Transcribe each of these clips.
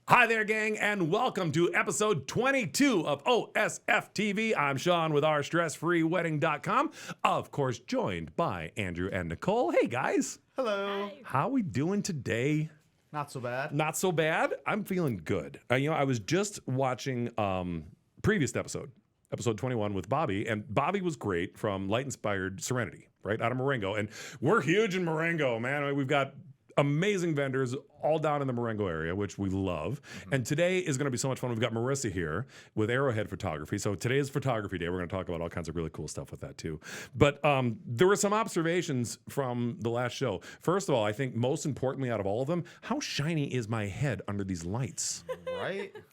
Hi there, gang, and welcome to episode 22 of OSFTV. I'm Sean with OurStressFreeWedding.com. Of course, joined by Andrew and Nicole. Hey, guys. Hello. Hi. How we doing today? Not so bad. Not so bad. I'm feeling good. I was just watching previous episode 21 with Bobbi, and Bobbi was great from Light Inspired Serenity, right, out of Marengo. And we're huge in Marengo, man. We've got amazing vendors all down in the Marengo area, which we love. And today is going to be so much fun. We've got Marrissa here with Arrowhead Photography. So today is photography day. We're going to talk about all kinds of really cool stuff with that too. But there were some observations from the last show. First of all, I think most importantly out of all of them, how shiny is my head under these lights? Right? Like,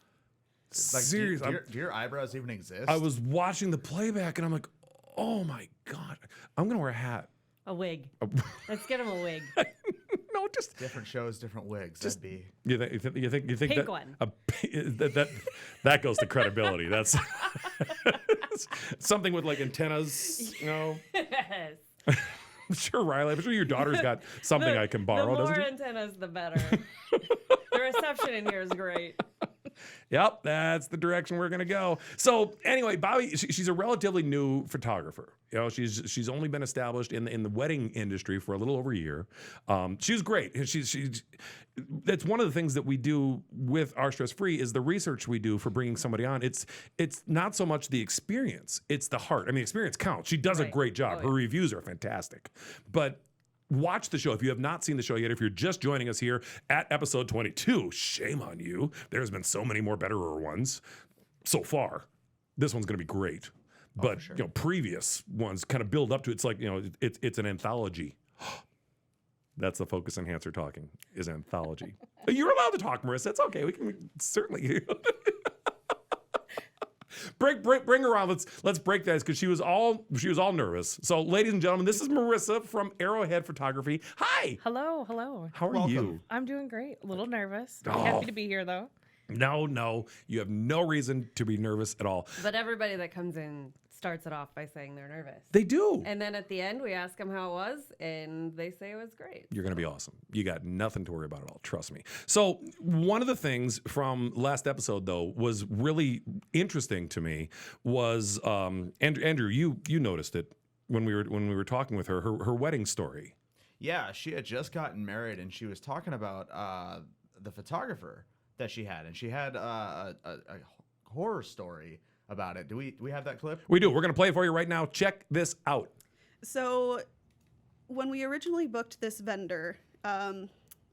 Seriously. do your eyebrows even exist? I was watching the playback and I'm like, oh my God, I'm going to wear a hat. A wig. Let's get him a wig. No, just different shows, different wigs. That'd be you think Pink that one. that goes to credibility. That's something with like antennas, you know. Yes. I'm sure Riley. I'm sure your daughter's got something I can borrow. The more doesn't she? antennas, the better. The reception in here is great. Yep, that's the direction we're gonna go. So anyway, Bobbi, she's a relatively new photographer. You know, she's only been established in the wedding industry for a little over a year. She's great. She's that's one of the things that we do with Our Stress Free is the research we do for bringing somebody on. It's not so much the experience, it's the heart. I mean, the experience counts. She does a Right. great job. Oh, Her yeah. reviews are fantastic, but. Watch the show. If you have not seen the show yet, if you're just joining us here at episode 22, shame on you. There's been so many more betterer ones so far. This one's going to be great. But, sure. you know, previous ones kind of build up to it's like, you know, it's an anthology. That's the focus enhancer talking, is anthology. You're allowed to talk, Marrissa. It's okay. We can certainly Bring her on. Let's break that because she was all nervous. So, ladies and gentlemen, this is Marrissa from Arrowhead Photography. Hi. Hello. How are Welcome. you? I'm doing great. A little nervous. Oh. Happy to be here, though. No, you have no reason to be nervous at all. But everybody that comes in starts it off by saying they're nervous. They do. And then at the end, we ask them how it was, and they say it was great. You're going to be awesome. You got nothing to worry about at all. Trust me. So one of the things from last episode, though, was really interesting to me was Andrew. You noticed it when we were talking with her wedding story. Yeah, she had just gotten married, and she was talking about the photographer that she had, and she had a horror story about it. Do we have that clip? We do. We're going to play it for you right now. Check this out. So when we originally booked this vendor,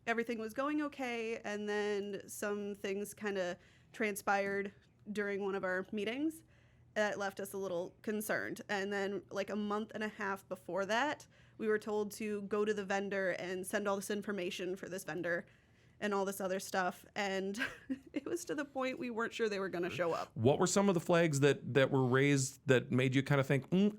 everything was going okay, and then some things kind of transpired during one of our meetings that left us a little concerned. And then like a month and a half before that, we were told to go to the vendor and send all this information for this vendor and all this other stuff, and it was to the point we weren't sure they were going to show up. What were some of the flags that were raised that made you kind of think, you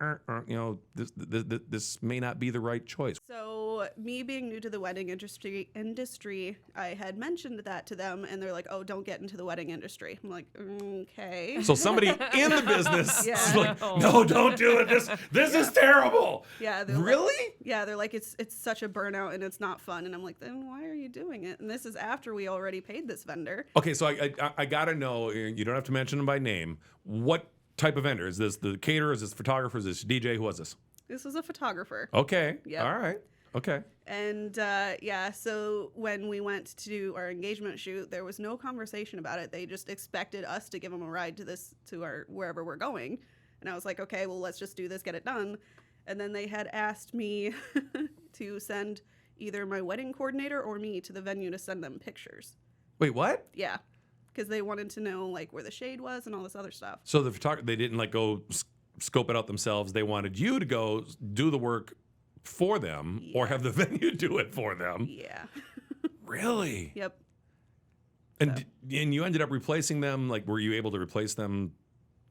know, this may not be the right choice? So me being new to the wedding industry, I had mentioned that to them, and they're like, "Oh, don't get into the wedding industry." I'm like, "Okay." So somebody in the business Yeah. is like, no, don't do it. This is terrible. Yeah, they're Really? Like, yeah, they're like, it's such a burnout and it's not fun. And I'm like, then why are you doing it? And this is after we already paid this vendor. Okay, so I gotta know. You don't have to mention them by name. What type of vendor is this? The caterer? Is this photographer? Is this DJ? Who was this? This is a photographer. Okay. Yep. All right. Okay. And yeah, so when we went to do our engagement shoot, there was no conversation about it. They just expected us to give them a ride to our wherever we're going. And I was like, okay, well, let's just do this, get it done. And then they had asked me to send either my wedding coordinator or me to the venue to send them pictures. Wait, what? Yeah, because they wanted to know like where the shade was and all this other stuff. So the photographer, they didn't like go scope it out themselves. They wanted you to go do the work for them or have the venue do it for them. Yeah. Really? Yep. And you ended up replacing them. Like, were you able to replace them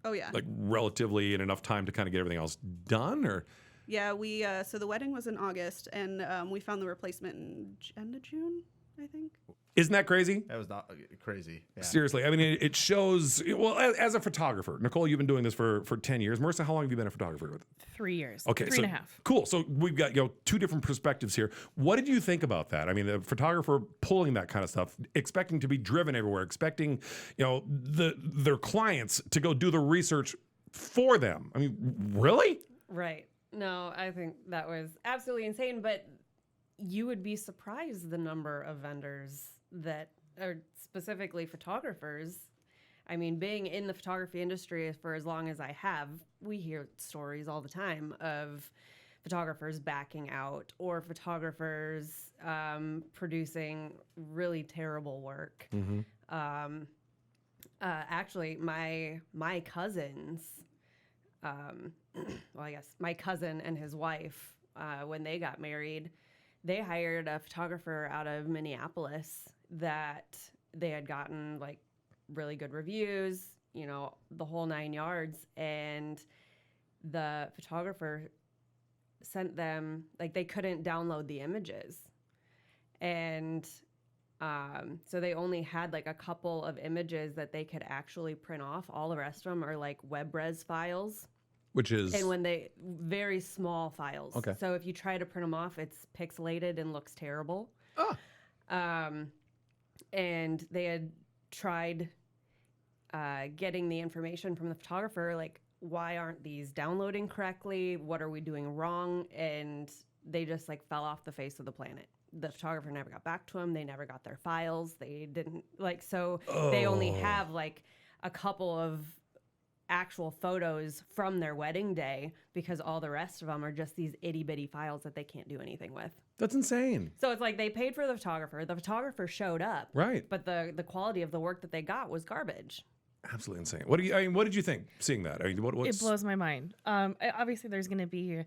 Oh yeah. like relatively in enough time to kind of get everything else done, or? Yeah, we so the wedding was in August, and we found the replacement in end of June. I think. Isn't that crazy? That was not crazy. Yeah. Seriously, I mean, it shows. Well, as a photographer, Nicole, you've been doing this for 10 years. Marrissa, how long have you been a photographer? 3 years. Okay, three and a half. Cool. So we've got two different perspectives here. What did you think about that? I mean, the photographer pulling that kind of stuff, expecting to be driven everywhere, expecting their clients to go do the research for them. I mean, really? Right. No, I think that was absolutely insane. But you would be surprised the number of vendors that are specifically photographers. I mean, being in the photography industry for as long as I have, we hear stories all the time of photographers backing out or photographers producing really terrible work. Actually, my cousins, well, I guess my cousin and his wife, when they got married, they hired a photographer out of Minneapolis that they had gotten like really good reviews, the whole 9 yards. And the photographer sent them, like, they couldn't download the images. And so they only had like a couple of images that they could actually print off. All the rest of them are like WebRes files. Which is? And when very small files. Okay. So if you try to print them off, it's pixelated and looks terrible. Oh. And they had tried getting the information from the photographer, like, why aren't these downloading correctly? What are we doing wrong? And they just like fell off the face of the planet. The photographer never got back to them. They never got their files. They didn't they only have like a couple of actual photos from their wedding day because all the rest of them are just these itty bitty files that they can't do anything with. That's insane. So it's like they paid for the photographer. The photographer showed up. Right. But the quality of the work that they got was garbage. Absolutely insane. What did you think seeing that? I mean, It blows my mind. Obviously, there's going to be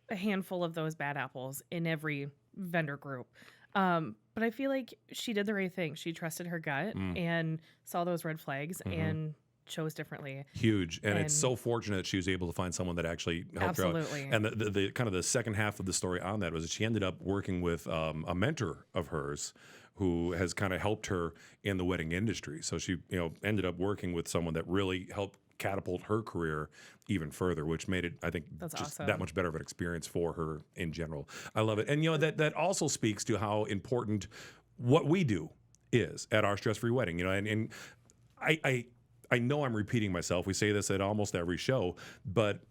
a handful of those bad apples in every vendor group. But I feel like she did the right thing. She trusted her gut and saw those red flags and chose differently. Huge. And it's so fortunate she was able to find someone that actually helped her out. Absolutely. And the kind of the second half of the story on that was that she ended up working with a mentor of hers who has kind of helped her in the wedding industry. So she, ended up working with someone that really helped catapult her career even further, which made it, I think, That's just awesome. that much better of an experience for her in general. I love it. And, that also speaks to how important what we do is at Our Stress-Free Wedding, and I know I'm repeating myself. We say this at almost every show, but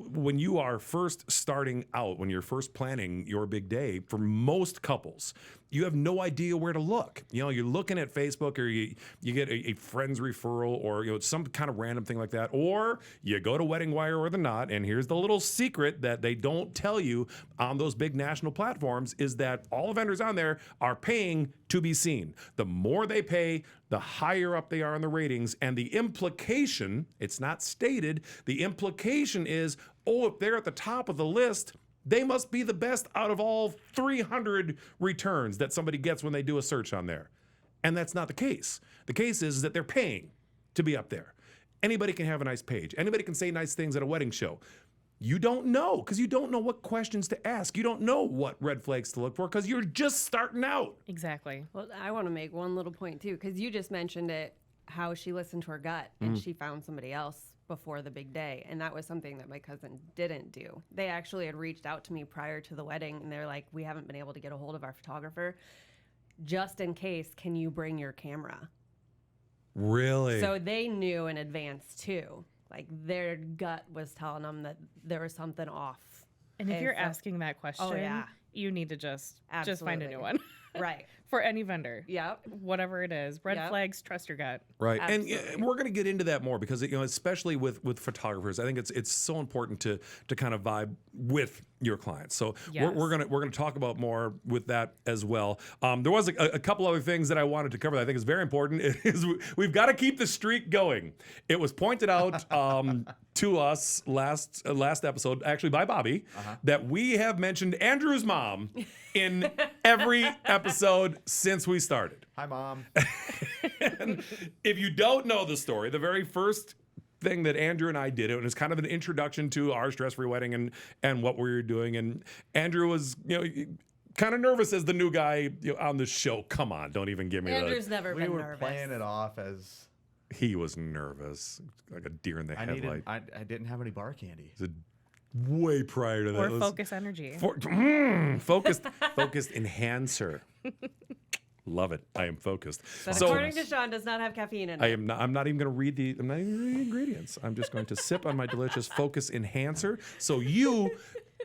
when you are first starting out, when you're first planning your big day, for most couples, you have no idea where to look. You're looking at Facebook, or you get a friend's referral, or some kind of random thing like that, or you go to Wedding Wire or The Knot. And here's the little secret that they don't tell you on those big national platforms is that all the vendors on there are paying to be seen. The more they pay, the higher up they are in the ratings. And the implication, it's not stated, the implication is, if they're at the top of the list, they must be the best out of all 300 returns that somebody gets when they do a search on there. And that's not the case. The case is that they're paying to be up there. Anybody can have a nice page. Anybody can say nice things at a wedding show. You don't know, because you don't know what questions to ask. You don't know what red flags to look for, because you're just starting out. Exactly. Well, I want to make one little point too, because you just mentioned it, how she listened to her gut and she found somebody else before the big day. And that was something that my cousin didn't do. They actually had reached out to me prior to the wedding, and they're like, we haven't been able to get a hold of our photographer. Just in case, can you bring your camera? Really? So they knew in advance too. Like, their gut was telling them that there was something off. And if you're asking that question, yeah. you need to just find a Absolutely. new one. Right. For any vendor. Yep. Whatever it is. Red Yep. flags, trust your gut. Right, Absolutely. and we're going to get into that more because especially with photographers, I think it's so important to kind of vibe with your clients. So Yes. we're gonna talk about more with that as well. There was a couple other things that I wanted to cover that I think is very important. We've got to keep the streak going. It was pointed out to us last episode, actually by Bobbi, that we have mentioned Andrew's mom in every episode since we started. Hi, Mom. And if you don't know the story, the very first thing that Andrew and I did, it was kind of an introduction to Our Stress-Free Wedding and what we were doing. And Andrew was, kind of nervous as the new guy on the show. Come on, don't even give me Andrew's never We been were nervous. playing it off as He was nervous, like a deer in the headlight. I didn't have any bar candy. It's way prior to that. Or It was focus energy. focused enhancer. Love it. I am focused. But So according to Sean, does not have caffeine in it. I'm not even going to read the ingredients. I'm just going to sip on my delicious focus enhancer so you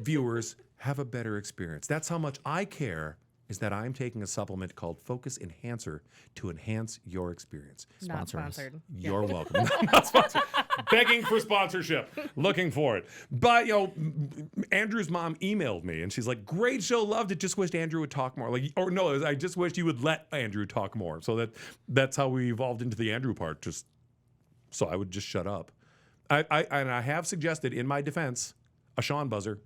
viewers have a better experience. That's how much I care, is that I'm taking a supplement called Focus Enhancer to enhance your experience. Not Sponsor us. sponsored. You're welcome. Not sponsored. Begging for sponsorship. Looking for it. But, Andrew's mom emailed me and she's like, great show. Loved it. Just wished Andrew would talk more. I just wished you would let Andrew talk more. So that's how we evolved into the Andrew part. Just so I would just shut up. I have suggested in my defense a Sean buzzer.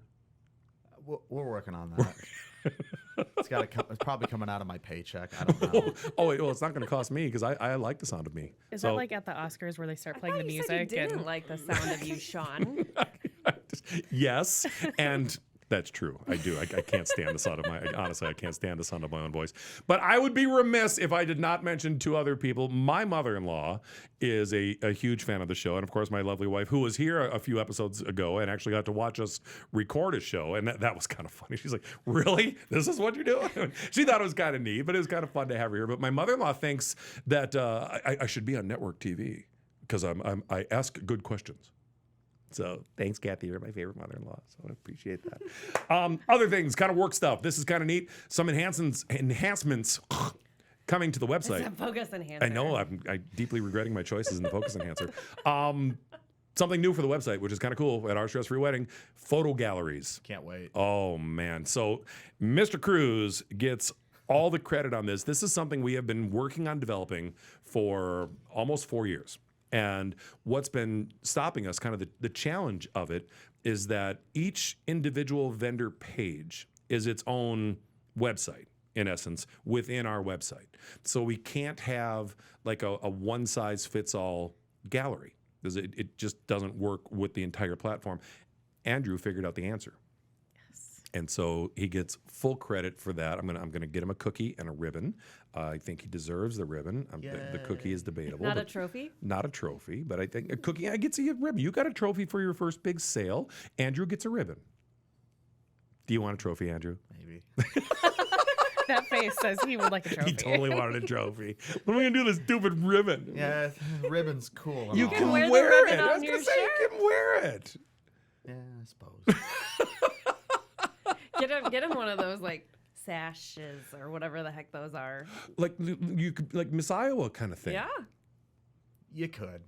We're working on that. It's probably coming out of my paycheck. I don't know. Oh, wait, well, it's not going to cost me because I like the sound of me. Is So- that like at the Oscars where they start playing the You music? said you didn't and like the sound of you, Sean. Yes, and that's true. I do. I can't stand the sound of honestly, I can't stand the sound of my own voice. But I would be remiss if I did not mention two other people. My mother-in-law is a huge fan of the show. And of course, my lovely wife, who was here a few episodes ago and actually got to watch us record a show. And that was kind of funny. She's like, really? This is what you're doing? She thought it was kind of neat, but it was kind of fun to have her here. But my mother-in-law thinks that I should be on network TV because I ask good questions. So thanks, Kathy. You're my favorite mother-in-law, so I appreciate that. Other things, kind of work stuff. This is kind of neat. Some enhancements coming to the It's website. a focus enhancer. I know. I'm deeply regretting my choices in the focus enhancer. Something new for the website, which is kind of cool at Our Stress Free Wedding, photo galleries. Can't wait. Oh, man. So Mr. Cruz gets all the credit on this. This is something we have been working on developing for almost 4 years. And what's been stopping us, kind of the challenge of it, is that each individual vendor page is its own website, in essence, within our website. So we can't have like a one-size-fits-all gallery because it just doesn't work with the entire platform. Andrew figured out the answer. And so he gets full credit for that. I'm gonna get him a cookie and a ribbon. I think he deserves the ribbon. The cookie is debatable. Not a but- trophy? Not a trophy, but I think a cookie. I get you a ribbon. You got a trophy for your first big sale. Andrew gets a ribbon. Do you want a trophy, Andrew? Maybe. That face says he would like a trophy. He totally wanted a trophy. What am I gonna do with this stupid ribbon? Yeah, ribbon's cool. and You all. can wear wear, the ribbon it. I on was your gonna say you can wear it. Yeah, I suppose. Get him one of those like sashes or whatever the heck those are. Like you could like Miss Iowa kind of thing. Yeah. You could.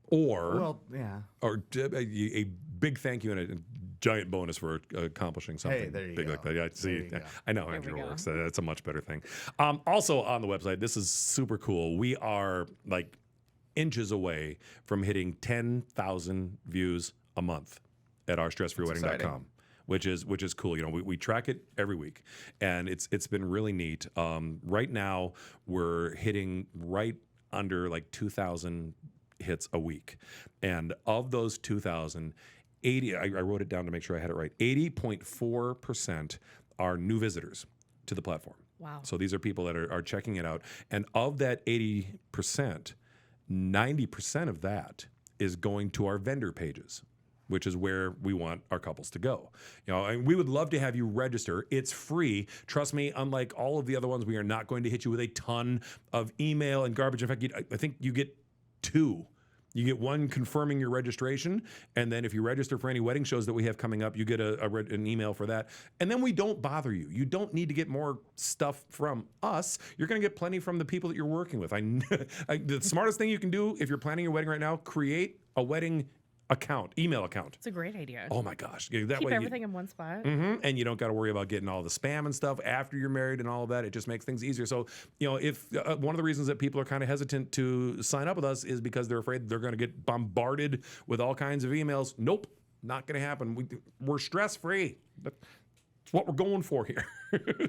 Or Well, yeah. a big thank you and a giant bonus for accomplishing something there you big go. like that. Yeah, There see, you go. I know There Andrew we go. works. That's a much better thing. Also on the website, this is super cool. We are like inches away from hitting 10,000 views a month at ourstressfreewedding.com. exciting. Which is cool. You know, we track it every week, and it's been really neat. Right now, we're hitting right under like 2,000 hits a week, and of those 2,000, 80. I wrote it down to make sure I had it right. 80.4% are new visitors to the platform. Wow. So these are people that are checking it out, and of that 80%, 90% of that is going to our vendor pages, which is where we want our couples to go. You know, and we would love to have you register. It's free. Trust me, unlike all of the other ones, we are not going to hit you with a ton of email and garbage. In fact, I think you get 2. You get one confirming your registration, and then if you register for any wedding shows that we have coming up, you get an email for that. And then we don't bother you. You don't need to get more stuff from us. You're going to get plenty from the people that you're working with. The smartest thing you can do if you're planning your wedding right now, create a wedding email account. It's a great idea. Oh my gosh. Yeah, that Keep way everything in one spot. and you don't got to worry about getting all the spam and stuff after you're married and all of that. It just makes things easier. So, you know, if one of the reasons that people are kind of hesitant to sign up with us is because they're afraid they're going to get bombarded with all kinds of emails. Nope, not going to happen. We're stress free. That's what we're going for here.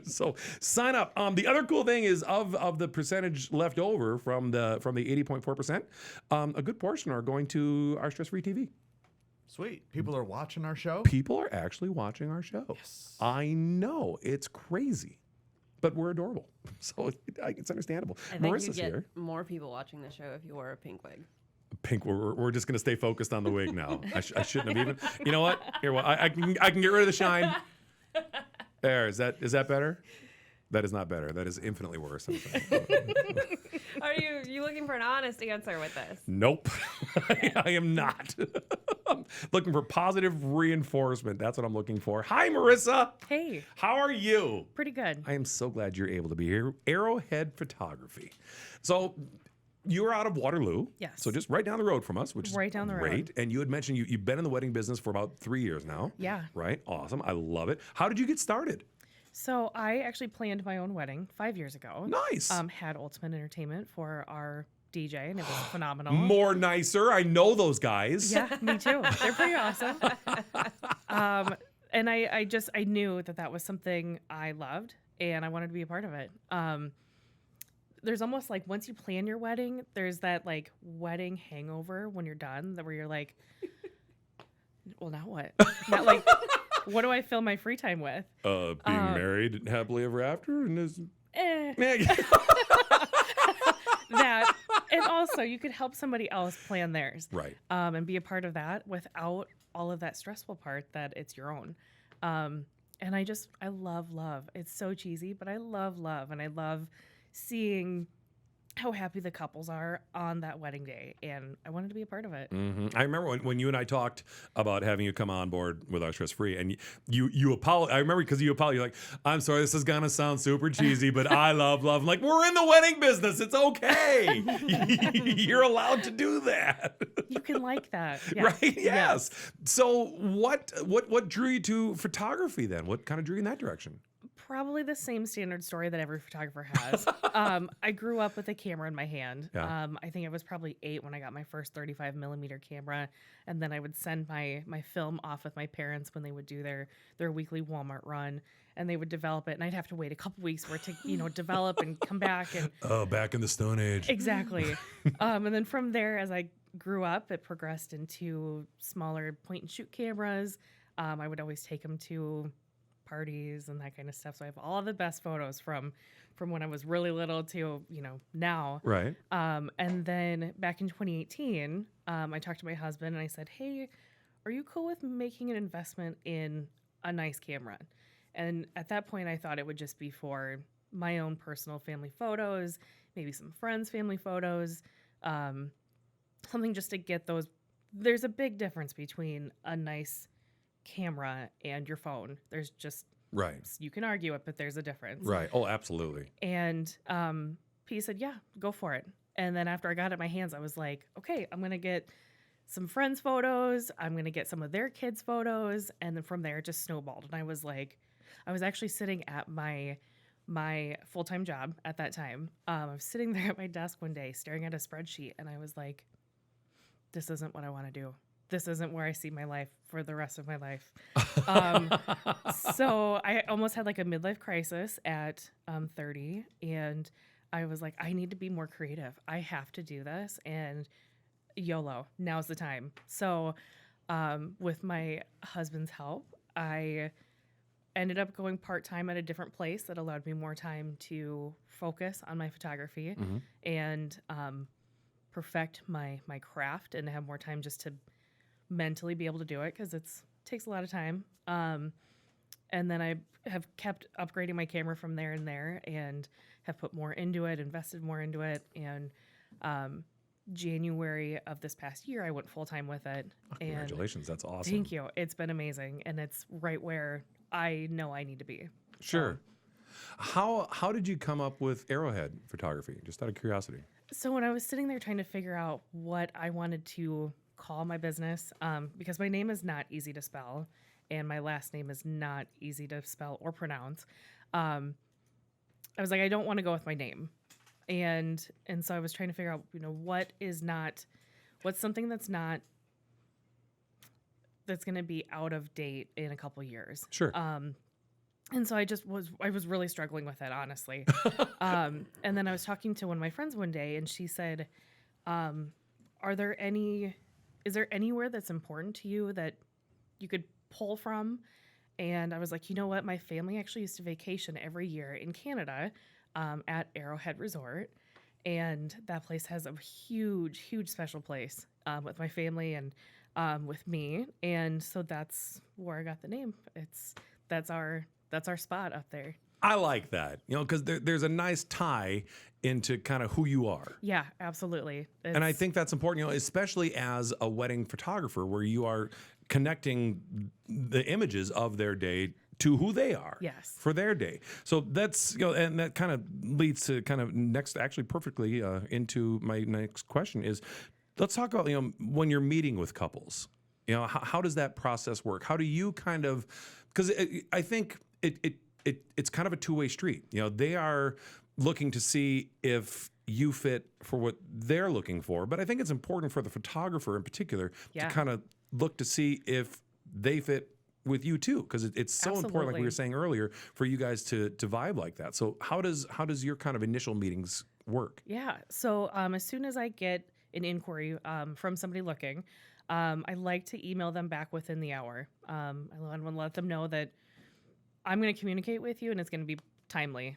So sign up. The other cool thing is of the percentage left over from the 80.4%, a good portion are going to our stress free TV. Sweet. People are watching our show. People are actually watching our show. Yes. I know. It's crazy. But we're adorable. So it's understandable. I think Marissa's you'd get here. more people watching the show if you wore a pink wig. Pink, we're just going to stay focused on the wig now. I shouldn't have even. You know what? Here, well, I can get rid of the shine. There, is that better? That is not better. That is infinitely worse. Are you looking for an honest answer with this? Nope. I am not. I'm looking for positive reinforcement. That's what I'm looking for. Hi, Marrissa. Hey, How are you? pretty good. I am so glad you're able to be here. Arrowhead Photography. So you're out of Waterloo. Yes. So just right down the road from us, which is Right down the great. road. And you had mentioned you've been in the wedding business for about 3 years now. Yeah. Right? Awesome. I love it. How did you get started? So I actually planned my own wedding 5 years ago. Nice. Had Ultimate Entertainment for our DJ, and it was phenomenal. More nicer. I know those guys. Yeah, me too. They're pretty awesome. And I knew that was something I loved, and I wanted to be a part of it. There's almost like once you plan your wedding, there's that like wedding hangover when you're done, that where you're like, well, now what? Not like, what do I fill my free time with? Being married happily ever after, and is That, and also you could help somebody else plan theirs, right. and be a part of that without all of that stressful part that it's your own. And I love. It's so cheesy, but I love, and I love seeing how happy the couples are on that wedding day, and I wanted to be a part of it. I remember when you and I talked about having you come on board with our Stress Free, and you apologize. I remember because you apologized. You're like, I'm sorry, this is gonna sound super cheesy, but I love. I'm like, we're in the wedding business. It's okay. You're allowed to do that. You can like that, Right? Yes. So what drew you to photography then? What kind of drew you in that direction? Probably the same standard story that every photographer has. I grew up with a camera in my hand. Yeah. I think I was probably 8 when I got my first 35 millimeter camera, and then I would send my film off with my parents when they would do their weekly Walmart run, and they would develop it, and I'd have to wait a couple weeks for it to develop and come back. And Oh, back in the Stone Age. exactly. And then from there, as I grew up, it progressed into smaller point and shoot cameras. I would always take them to parties and that kind of stuff. So I have all the best photos from when I was really little to, now. Right. And then back in 2018, I talked to my husband and I said, hey, are you cool with making an investment in a nice camera? And at that point, I thought it would just be for my own personal family photos, maybe some friends' family photos, something just to get those. There's a big difference between a nice camera and your phone. There's just, Right. you can argue it, but there's a difference. Right. Oh, absolutely. And P said, yeah, go for it. And then after I got it in my hands, I was like, okay, I'm going to get some friends' photos. I'm going to get some of their kids' photos. And then from there, it just snowballed. And I was like, I was actually sitting at my full-time job at that time. I was sitting there at my desk one day staring at a spreadsheet, and I was like, this isn't what I want to do. This isn't where I see my life for the rest of my life. So I almost had like a midlife crisis at 30. And I was like, I need to be more creative. I have to do this. And YOLO, now's the time. So with my husband's help, I ended up going part-time at a different place that allowed me more time to focus on my photography and perfect my craft and have more time just to mentally be able to do it, because it takes a lot of time. And then I have kept upgrading my camera from there and have put more into it, invested more into it. And January of this past year, I went full-time with it. Congratulations. That's awesome. Thank you. It's been amazing. And it's right where I know I need to be. Sure. How did you come up with Arrowhead Photography? Just out of curiosity. So when I was sitting there trying to figure out what I wanted to call my business, because my name is not easy to spell and my last name is not easy to spell or pronounce, I was like, I don't want to go with my name. And so I was trying to figure out, what's something that's going to be out of date in a couple years. Sure. And so I was really struggling with it, honestly. And then I was talking to one of my friends one day, and she said, are there any is there anywhere that's important to you that you could pull from? And I was like, you know what? My family actually used to vacation every year in Canada at Arrowhead Resort. And that place has a huge, huge special place with my family and with me. And so that's where I got the name. That's our spot up there. I like that, because there's a nice tie into kind of who you are. Yeah, absolutely. And I think that's important, especially as a wedding photographer where you are connecting the images of their day to who they are. Yes. For their day. So that's, and that kind of leads to kind of next, actually perfectly into my next question is, let's talk about, when you're meeting with couples, how does that process work? How do you kind of, because I think it's kind of a two-way street. They are looking to see if you fit for what they're looking for. But I think it's important for the photographer in particular to kind of look to see if they fit with you too, because it's so important, like we were saying earlier, for you guys to vibe like that. So how does your kind of initial meetings work? Yeah. So as soon as I get an inquiry from somebody looking, I like to email them back within the hour. I want to let them know that I'm going to communicate with you and it's going to be timely.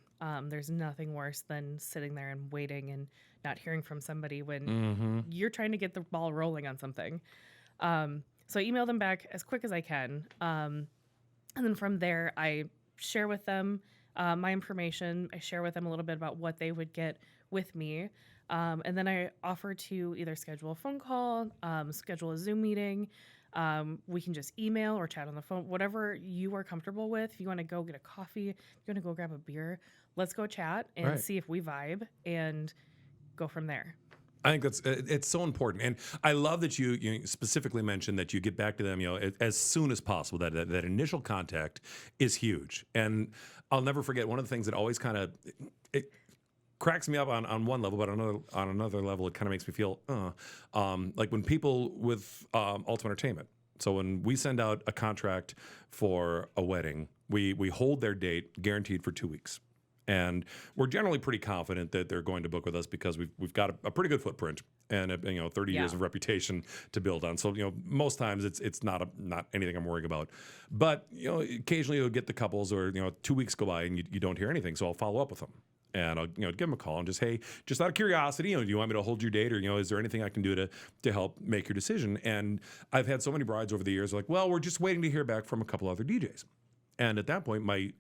There's nothing worse than sitting there and waiting and not hearing from somebody when you're trying to get the ball rolling on something. So I email them back as quick as I can. And then from there, I share with them my information. I share with them a little bit about what they would get with me. And then I offer to either schedule a phone call, schedule a Zoom meeting. We can just email or chat on the phone, whatever you are comfortable with. If you want to go get a coffee, if you want to go grab a beer, let's go chat and see if we vibe and go from there. I think it's so important, and I love that you specifically mentioned that you get back to them, as soon as possible. That initial contact is huge, and I'll never forget one of the things that always kind of it cracks me up on one level, but on another level, it kind of makes me feel like when people with Ultimate Entertainment. So when we send out a contract for a wedding, we hold their date guaranteed for 2 weeks. And we're generally pretty confident that they're going to book with us because we've got a pretty good footprint and 30 years of reputation to build on. So most times it's not anything I'm worrying about. But occasionally you'll get the couples or 2 weeks go by and you don't hear anything. So I'll follow up with them and I'll give them a call and just, hey, just out of curiosity, do you want me to hold your date or is there anything I can do to help make your decision? And I've had so many brides over the years like, well, we're just waiting to hear back from a couple other DJs. And at that point, my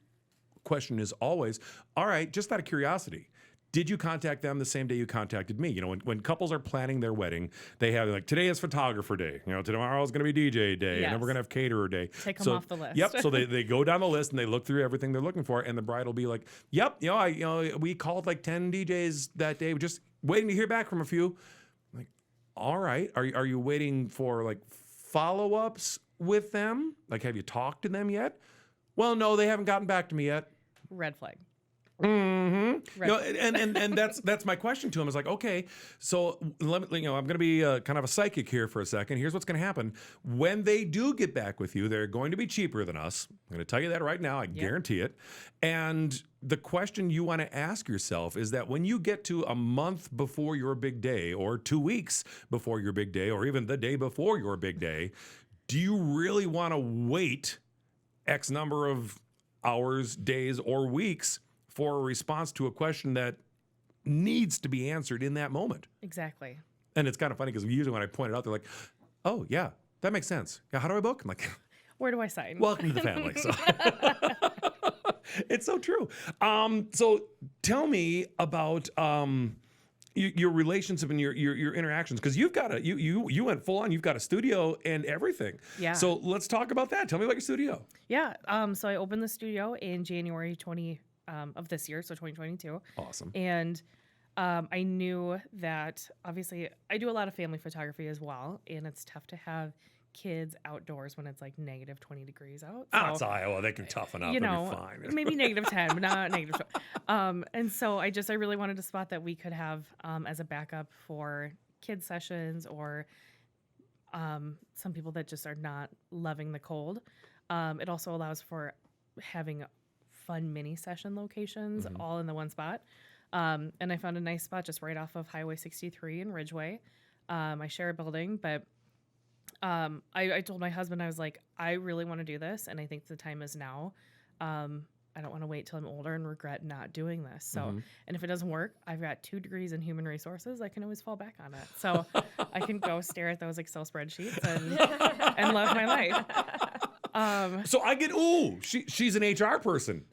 question is always, all right, just out of curiosity, did you contact them the same day you contacted me? When couples are planning their wedding, they have like, today is photographer day. Tomorrow is going to be DJ day, and then we're going to have caterer day. Take them off the list. Yep. So they go down the list and they look through everything they're looking for, and the bride will be like, yep, we called like 10 DJs that day. We're just waiting to hear back from a few. Like, all right, are you waiting for like follow-ups with them? Like, have you talked to them yet? Well, no, they haven't gotten back to me yet. Red flag. Mm-hmm. And that's my question to him is like, okay, so let me, I'm going to be kind of a psychic here for a second. Here's what's going to happen when they do get back with you. They're going to be cheaper than us. I'm going to tell you that right now. I guarantee it. And the question you want to ask yourself is that when you get to a month before your big day, or 2 weeks before your big day, or even the day before your big day, do you really want to wait X number of hours, days, or weeks for a response to a question that needs to be answered in that moment? Exactly. And it's kind of funny because usually when I point it out, they're like, oh, yeah, that makes sense. Yeah, how do I book? I'm like, where do I sign? Welcome to the family. So it's so true. So tell me about your relationship and your interactions, because you've got you went full on. You've got a studio and everything. Yeah. So let's talk about that. Tell me about your studio. Yeah. So I opened the studio in January of this year, so 2022. Awesome. And I knew that obviously I do a lot of family photography as well, and it's tough to have kids outdoors when it's like negative 20 degrees out. So, it's Iowa. They can toughen up. you They'll know, be fine. maybe negative 10, but not negative 12. And so I really wanted a spot that we could have as a backup for kids sessions or some people that just are not loving the cold. It also allows for having fun mini session locations all in the one spot. And I found a nice spot just right off of Highway 63 in Ridgeway. I share a building, but I told my husband, I was like, I really want to do this, and I think the time is now. I don't want to wait till I'm older and regret not doing this. So, and if it doesn't work, I've got 2 degrees in human resources. I can always fall back on it. So I can go stare at those Excel spreadsheets and love my life. So I get, she's an HR person.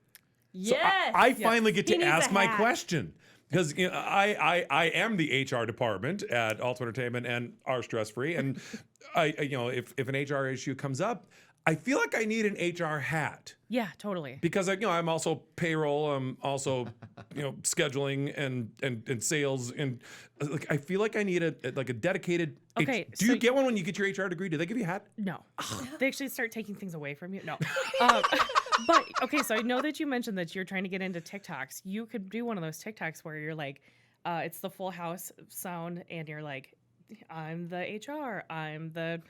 So Yes. I finally get He to needs ask a my hat. question. Because I am the HR department at Alto Entertainment and our Stress Free. And if an HR issue comes up, I feel like I need an HR hat. Yeah, totally. Because I'm also payroll, I'm also scheduling and sales, and like I feel like I need a dedicated. Okay, Do you get one when you get your HR degree? Do they give you a hat? No, they actually start taking things away from you. No, but okay. So I know that you mentioned that you're trying to get into TikToks. You could do one of those TikToks where you're like, it's the Full House sound, and you're like, I'm the HR, I'm the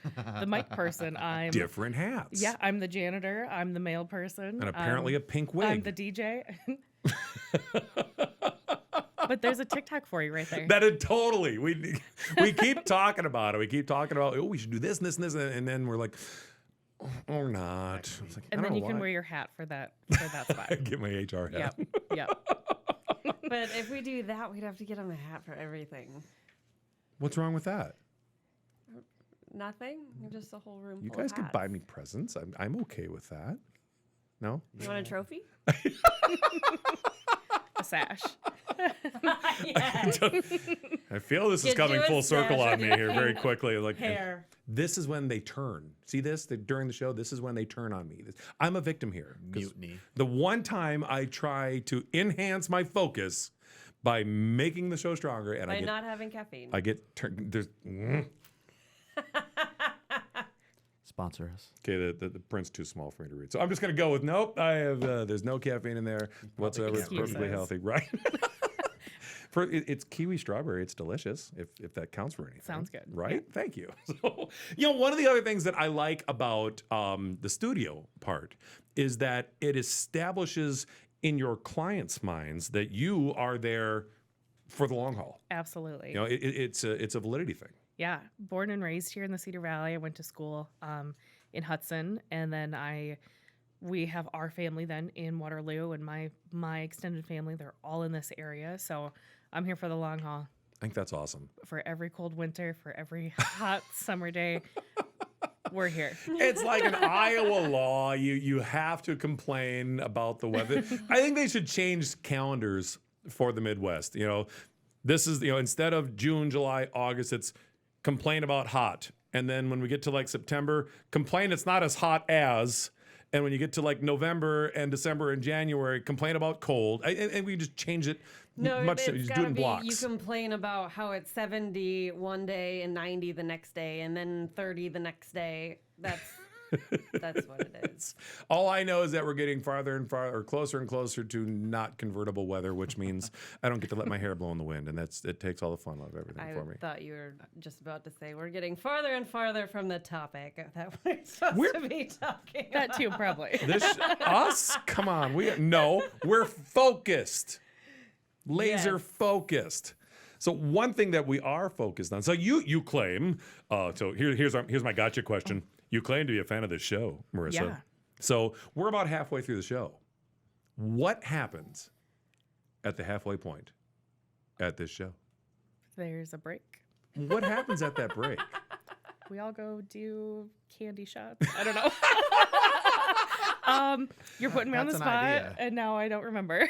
mic person, I'm Different hats. Yeah, I'm the janitor, I'm the mail person, And apparently a pink wig. I'm the DJ. But there's a TikTok for you right there. That is totally. We keep talking about it. We keep talking about, we should do this and this and this, and then we're like, or not. It's like, And I then don't you know can why. wear your hat for that spot. Get my HR hat. Yep. But if we do that, we'd have to get him a hat for everything. What's wrong with that? Nothing. Just a whole room. You full guys of could hats. buy me presents. I'm okay with that. No? You want a trophy? A sash. Yes. I feel this is Get coming you a full circle sash on me with here your very pink quickly. Like hair. This is when they turn. See this? During the show, this is when they turn on me. I'm a victim here. 'Cause Mutiny. The one time I try to enhance my focus by making the show stronger, and By not having caffeine. I get turned. There's Sponsor us. okay. The print's too small for me to read, so I'm just gonna go with nope. I have there's no caffeine in there whatsoever. It's perfectly Excuses. healthy, right? It's kiwi strawberry. It's delicious. If that counts for anything. Sounds good. Right? Thank you. So, one of the other things that I like about the studio part is that it establishes in your clients' minds that you are there for the long haul. Absolutely. It's a validity thing. Yeah, born and raised here in the Cedar Valley. I went to school in Hudson, and then we have our family then in Waterloo, and my extended family, they're all in this area. So I'm here for the long haul, I think that's awesome. for every cold winter, for every hot summer day. We're here. It's like an Iowa law. You have to complain about the weather. I think they should change calendars for the Midwest. This is instead of June, July, August, it's complain about hot. And then when we get to like September, complain it's not as hot as. And when you get to like November and December and January, complain about cold. And we just change it No, much. it's You just do gotta it in be. blocks. You complain about how it's 70 one day and 90 the next day, and then 30 the next day. That's what it is. All I know is that we're getting farther and farther, or closer and closer to not convertible weather, which means I don't get to let my hair blow in the wind, and it takes all the fun out of everything I for me. thought you were just about to say we're getting farther and farther from the topic that we're supposed to be talking about. That too, probably. Us? Come on, we're focused, laser Yes. focused. So one thing that we are focused on. So you claim. So here's my gotcha question. You claim to be a fan of this show, Marrissa. Yeah. So we're about halfway through the show. What happens at the halfway point at this show? There's a break. What happens at that break? We all go do candy shots. I don't know. You're putting me on the That's an spot, idea. and now I don't remember.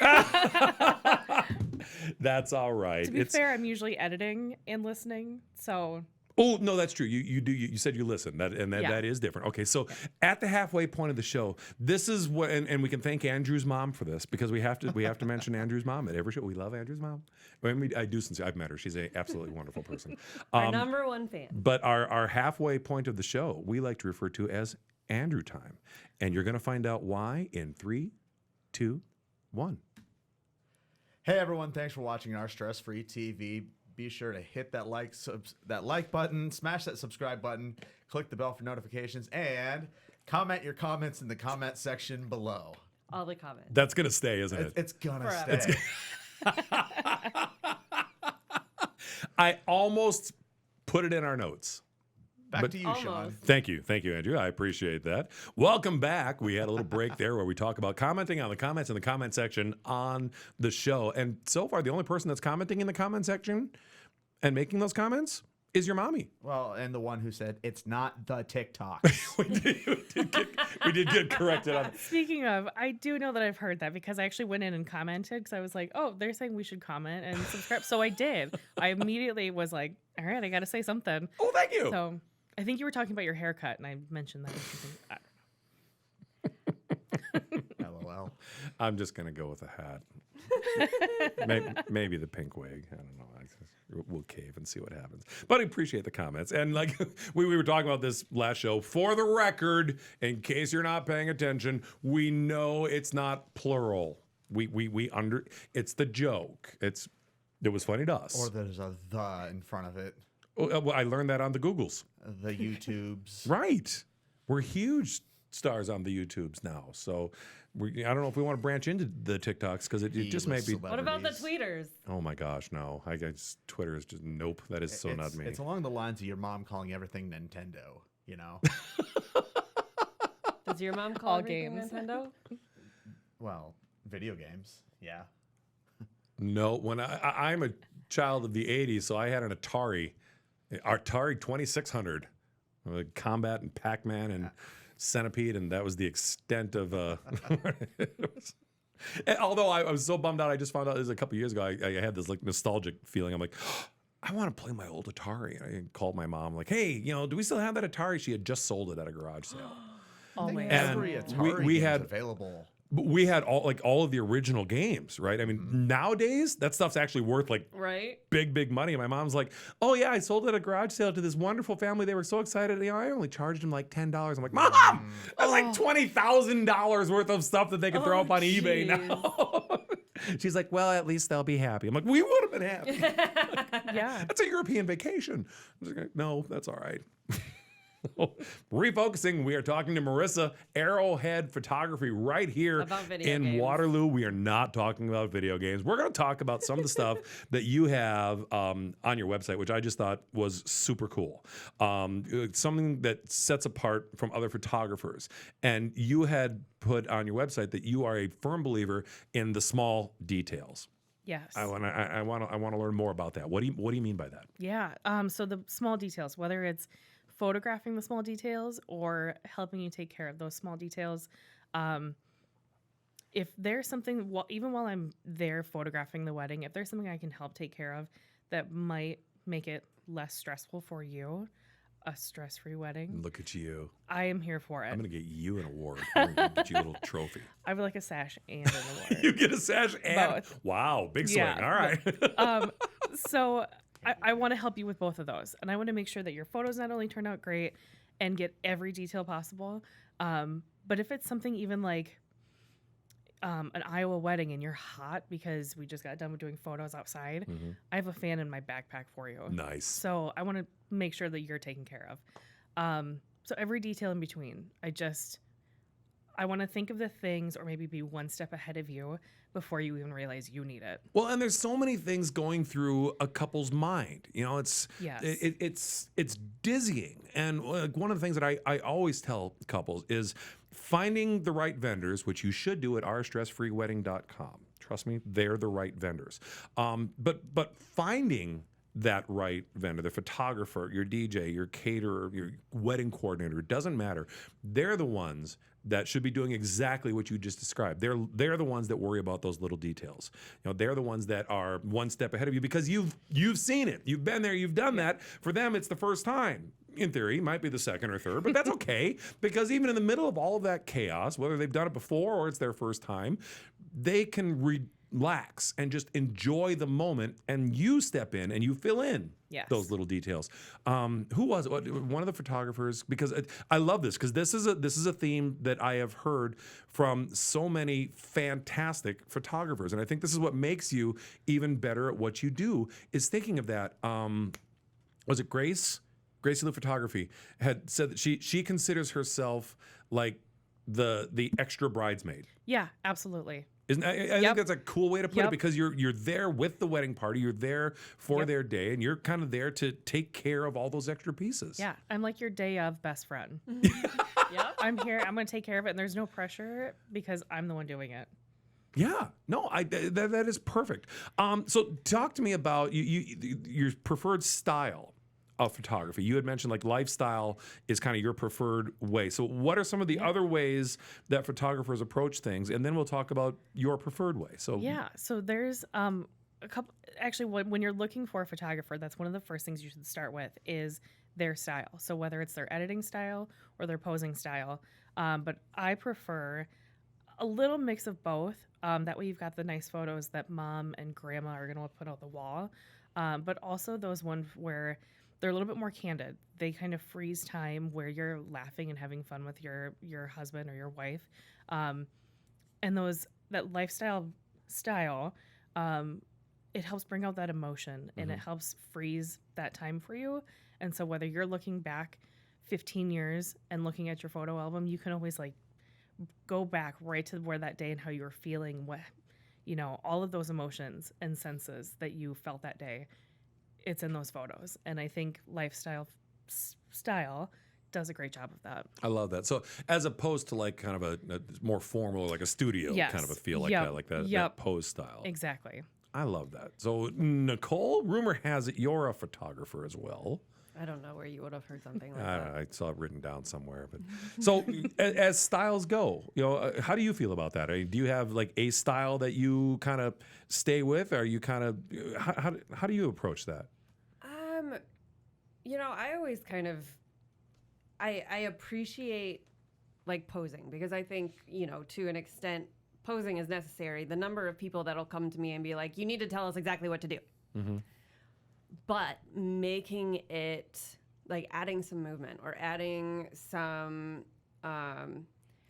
That's all right. To be fair, I'm usually editing and listening, so Oh no, that's true. You do. You said you listen. Yeah. That is different. Okay, so at the halfway point of the show, this is what, and we can thank Andrew's mom for this because we have to mention Andrew's mom at every show. We love Andrew's mom. I do sincerely. I've met her. She's an absolutely wonderful person. Our number one fan. But our halfway point of the show, we like to refer to as Andrew time, and you're going to find out why in 3, 2, 1. Hey everyone, thanks for watching our stress-free TV. Be sure to hit that like button, smash that subscribe button, click the bell for notifications, and comment your comments in the comment section below. All the comments. That's going to stay, isn't it? It's gonna Forever. stay. I almost put it in our notes. Back to you, Sean. Almost. Thank you, Andrew. I appreciate that. Welcome back. We had a little break there where we talk about commenting on the comments in the comment section on the show. And so far, the only person that's commenting in the comment section and making those comments is your mommy. Well, and the one who said it's not the TikTok. We did get corrected on. Speaking of, I do know that I've heard that because I actually went in and commented because I was like, oh, they're saying we should comment and subscribe. So I did. I immediately was like, all right, I got to say something. Oh, thank you. So I think you were talking about your haircut and I mentioned that. Or something. I don't know. LOL. I'm just going to go with a hat. maybe the pink wig. I don't know. We'll cave and see what happens. But I appreciate the comments. And like we were talking about this last show, for the record, in case you're not paying attention, we know it's not plural. It's the joke. It was funny to us. Or there's a the in front of it. Well, I learned that on the Googles. The YouTubes. Right. We're huge stars on the YouTubes now. So I don't know if we want to branch into the TikToks because it just may be. What about the tweeters? Oh my gosh, no. I guess Twitter is just nope. That is so not me. It's along the lines of your mom calling everything Nintendo, you know? Does your mom call All everything games. Nintendo? Well, video games. Yeah. No, when I'm a child of the 80s, so I had an Atari 2600 with Combat and Pac-Man and Centipede, and that was the extent of although I was so bummed out. I just found out this a couple years ago. I had this like nostalgic feeling. I'm like, I want to play my old Atari. And I called my mom like, hey, do we still have that Atari? She had just sold it at a garage sale. Oh my And Every Atari we game had- is available. But we had all of the original games, right? I mean, nowadays that stuff's actually worth like Right? big money. And my mom's like, oh yeah, I sold it at a garage sale to this wonderful family. They were so excited. I only charged them like $10. I'm like, Mom, that's like $20,000 worth of stuff that they can throw up on eBay now. She's like, well, at least they'll be happy. I'm like, we would have been happy. Yeah. That's a European vacation. I was like, no, that's all right. Refocusing, we are talking to Marrissa, Arrowhead Photography, right here About video in games. Waterloo. We are not talking about video games. We're going to talk about some of the stuff that you have on your website, which I just thought was super cool. Something that sets apart from other photographers. And you had put on your website that you are a firm believer in the small details. Yes. I want to learn more about that. What do you mean by that? Yeah. So the small details, whether it's photographing the small details or helping you take care of those small details. If there's something, even while I'm there photographing the wedding, if there's something I can help take care of that might make it less stressful for you, a stress-free wedding, Look at you. I am here for it. I'm going to get you an award. I'm going to get you a little trophy. I would like a sash and an award. You get a sash and Both. wow, big swing. Yeah, All right. So I want to help you with both of those. And I want to make sure that your photos not only turn out great and get every detail possible, but if it's something even like an Iowa wedding and you're hot because we just got done with doing photos outside, I have a fan in my backpack for you. Nice. So I want to make sure that you're taken care of. So every detail in between, I want to think of the things or maybe be one step ahead of you before you even realize you need it. Well, and there's so many things going through a couple's mind. It's Yes. it's dizzying. And one of the things that I always tell couples is finding the right vendors, which you should do at ourstressfreewedding.com. Trust me, they're the right vendors. But finding that right vendor, the photographer, your DJ, your caterer, your wedding coordinator, it doesn't matter. They're the ones that should be doing exactly what you just described. They're the ones that worry about those little details. They're the ones that are one step ahead of you because you've seen it. You've been there, you've done that. For them, it's the first time. In theory, might be the second or third, but that's okay because even in the middle of all of that chaos, whether they've done it before or it's their first time, they can relax and just enjoy the moment, and you step in and you fill in Yes. those little details. Who was it? One of the photographers, because I love this because this is a theme that I have heard from so many fantastic photographers, and I think this is what makes you even better at what you do is thinking of that. Was it Gracie Lou Photography had said that she considers herself like the extra bridesmaid. Yeah, absolutely. I think that's a cool way to put it, because you're there with the wedding party, you're there for their day, and you're kind of there to take care of all those extra pieces. Yeah, I'm like your day of best friend. Yep. I'm here. I'm going to take care of it, and there's no pressure because I'm the one doing it. Yeah, no, that is perfect. So talk to me about your preferred style of photography. You had mentioned like lifestyle is kind of your preferred way. So what are some of the other ways that photographers approach things? And then we'll talk about your preferred way. So So there's a couple. Actually, when you're looking for a photographer, that's one of the first things you should start with is their style. So whether it's their editing style or their posing style, but I prefer a little mix of both. That way you've got the nice photos that mom and grandma are going to put on the wall, but also those ones where they're a little bit more candid. They kind of freeze time where you're laughing and having fun with your husband or your wife, and that lifestyle style. It helps bring out that emotion and it helps freeze that time for you. And so whether you're looking back 15 years and looking at your photo album, you can always like go back right to where that day and how you were feeling, all of those emotions and senses that you felt that day. It's in those photos. And I think lifestyle style does a great job of that. I love that. So as opposed to like kind of a more formal, like a studio kind of a feel like that pose style. Exactly. I love that. So Nicole, rumor has it you're a photographer as well. I don't know where you would have heard something like that. I saw it written down somewhere. But so as styles go, how do you feel about that? Do you have like a style that you kind of stay with? Or are you kind of how do you approach that? I always kind of I appreciate like posing because I think, to an extent posing is necessary. The number of people that'll come to me and be like, you need to tell us exactly what to do. Mm-hmm. But making it like adding some movement or adding some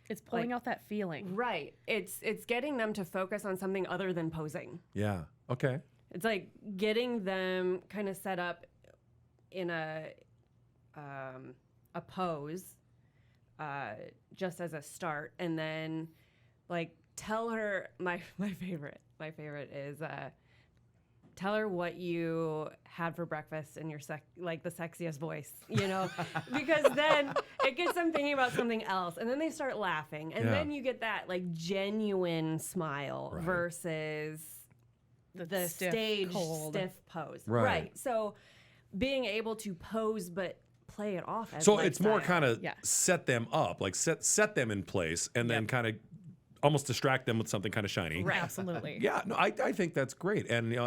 it's pulling out that feeling. Right. It's getting them to focus on something other than posing. Yeah. Okay. It's like getting them kind of set up in a pose just as a start, and then like tell her my favorite is tell her what you had for breakfast in your the sexiest voice, because then it gets them thinking about something else, and then they start laughing, and then you get that like genuine smile versus the stiff, stage cold. stiff pose. Right. So being able to pose but play it off as so it's more lifestyle. kind of set them up, like set them in place, and then kind of almost distract them with something kind of shiny. Right. Absolutely. Yeah, no, I think that's great. And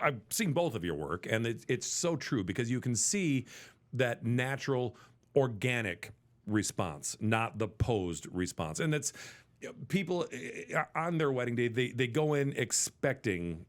I've seen both of your work, and it's so true because you can see that natural, organic response, not the posed response. And that's people on their wedding day, they go in expecting,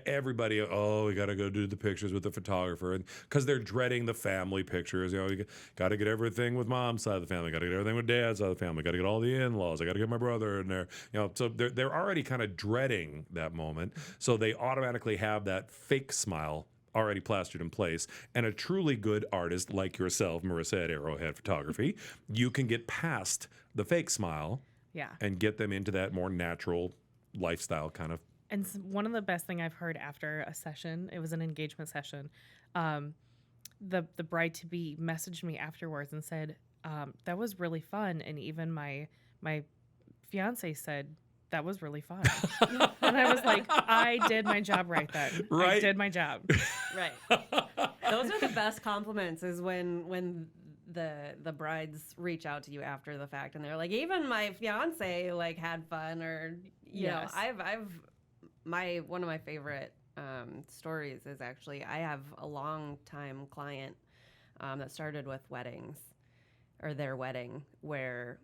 everybody, we got to go do the pictures with the photographer, and because they're dreading the family pictures. You got to get everything with mom's side of the family, got to get everything with dad's side of the family, got to get all the in-laws, I got to get my brother in there. So they're already kind of dreading that moment, so they automatically have that fake smile already plastered in place. And a truly good artist like yourself, Marrissa at Arrowhead Photography, you can get past the fake smile. Yeah. And get them into that more natural lifestyle kind of. And one of the best thing I've heard after a session, it was an engagement session, the bride-to-be messaged me afterwards and said, that was really fun. And even my fiance said, that was really fun. And I was like, I did my job right then. Right. I did my job. Right. Those are the best compliments is when the brides reach out to you after the fact and they're like, even my fiance like had fun, or I've one of my favorite stories is actually I have a long time client that started with weddings or their wedding where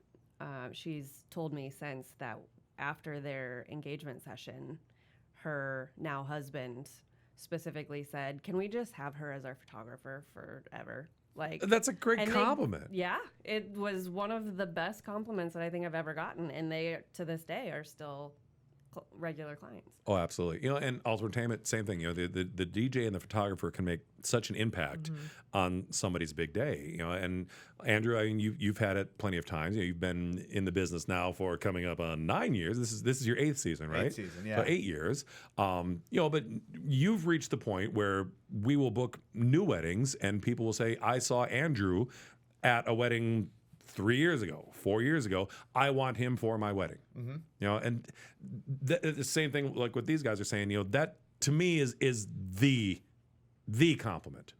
she's told me since that after their engagement session, her now husband specifically said, can we just have her as our photographer forever? Like, that's a great compliment. It was one of the best compliments that I think I've ever gotten, and they to this day are still regular clients. Oh, absolutely. And Alter Entertainment, same thing. The DJ and the photographer can make such an impact on somebody's big day. And Andrew, I mean, you've had it plenty of times. You've been in the business now for coming up on 9 years. This is your 8th season, right? 8th season, yeah. So 8 years. But you've reached the point where we will book new weddings, and people will say, "I saw Andrew at a wedding 3 years ago, 4 years ago. I want him for my wedding." And the same thing like what these guys are saying. That to me is the compliment.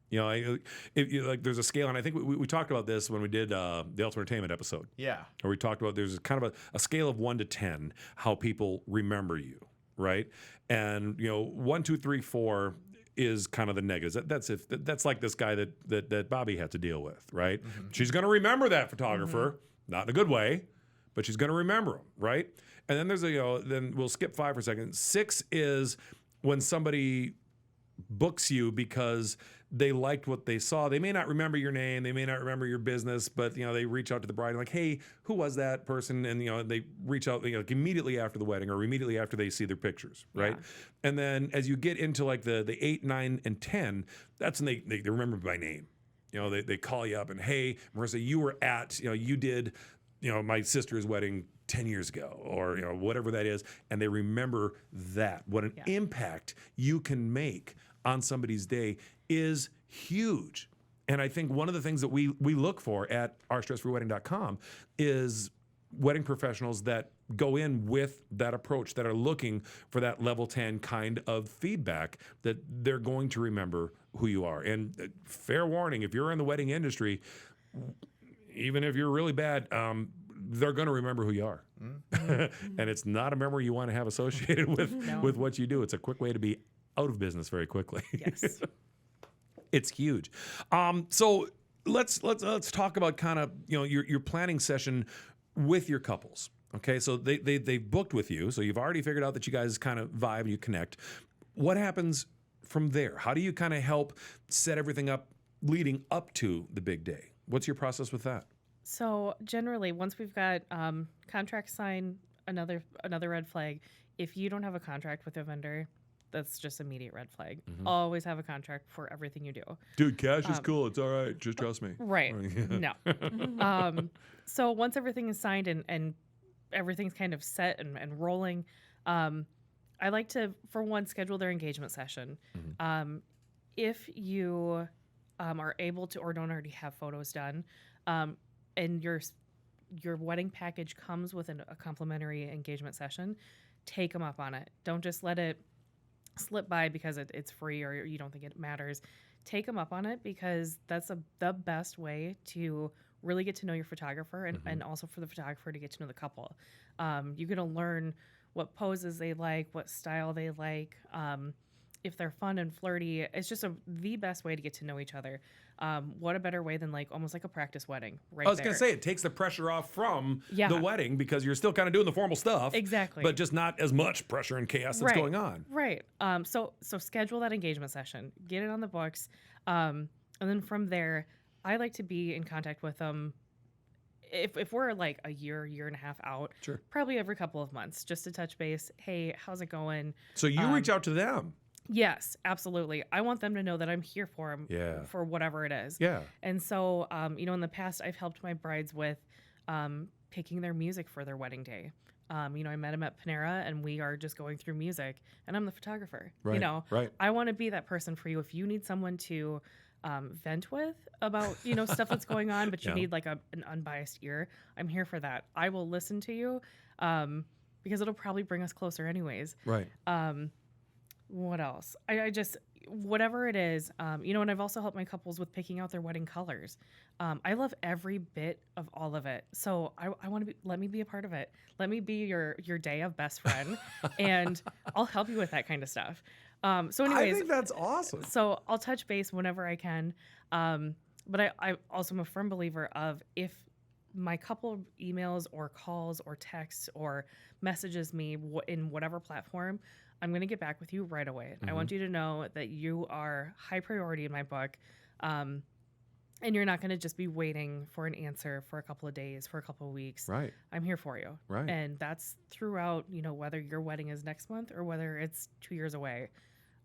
There's a scale, and I think we talked about this when we did the Alter Entertainment episode. Yeah. Where we talked about there's kind of a scale of 1 to 10 how people remember you, right? And 1, 2, 3, 4 is kind of the negatives. That's like this guy that Bobbi had to deal with, right? She's going to remember that photographer, not in a good way, but she's going to remember him, right? And then there's then we'll skip 5 for a second. 6 is when somebody books you because they liked what they saw. They may not remember your name, they may not remember your business, but they reach out to the bride and like, "Hey, who was that person?" And they reach out like immediately after the wedding or immediately after they see their pictures, right? Yeah. And then as you get into like the 8, 9, and 10, that's when they remember by name. They call you up and, "Hey, Marrissa, you were at you did my sister's wedding 10 years ago," or whatever that is, and they remember that. What an impact you can make on somebody's day is huge. And I think one of the things that we look for at ourstressfreewedding.com is wedding professionals that go in with that approach, that are looking for that level 10 kind of feedback, that they're going to remember who you are. And fair warning, if you're in the wedding industry, even if you're really bad, they're going to remember who you are. And it's not a memory you want to have associated with what you do. It's a quick way to be out of business very quickly. Yes. It's huge. So let's talk about kind of your planning session with your couples. Okay, so they've booked with you, so you've already figured out that you guys kind of vibe and you connect. What happens from there? How do you kind of help set everything up leading up to the big day? What's your process with that? So generally, once we've got contract signed, another red flag. If you don't have a contract with a vendor, that's just immediate red flag. Always have a contract for everything you do. Dude, cash is cool. It's all right. Just trust me. Right. No. So once everything is signed and everything's kind of set and rolling, I like to, for one, schedule their engagement session. If you are able to or don't already have photos done, and your wedding package comes with a complimentary engagement session, take them up on it. Don't just let it slip by because it's free or you don't think it matters. Take them up on it, because that's the best way to really get to know your photographer and also for the photographer to get to know the couple. You're going to learn what poses they like, what style they like, if they're fun and flirty. It's just the best way to get to know each other. What a better way than almost like a practice wedding, right? I was going to say, it takes the pressure off from Yeah. the wedding, because you're still kind of doing the formal stuff. Exactly. But just not as much pressure and chaos that's going on. Right. So schedule that engagement session, get it on the books. And then from there, I like to be in contact with them. If we're like a year and a half out, Sure. probably every couple of months, just to touch base. Hey, how's it going? So you reach out to them. Yes, absolutely. I want them to know that I'm here for them for whatever it is. Yeah. And so, in the past, I've helped my brides with picking their music for their wedding day. I met them at Panera, and we are just going through music, and I'm the photographer. Right, right. I want to be that person for you. If you need someone to vent with about, stuff that's going on, but you need like an unbiased ear, I'm here for that. I will listen to you because it'll probably bring us closer anyways. Right. What else? I just, whatever it is, and I've also helped my couples with picking out their wedding colors. I love every bit of all of it. So I want to let me be a part of it. Let me be your day of best friend, and I'll help you with that kind of stuff. So anyways, I think that's awesome. So I'll touch base whenever I can. But I also am a firm believer of, if my couple emails or calls or texts or messages me in whatever platform, I'm going to get back with you right away. I want you to know that you are high priority in my book. And you're not going to just be waiting for an answer for a couple of days, for a couple of weeks. Right. I'm here for you. Right. And that's throughout, whether your wedding is next month or whether it's 2 years away.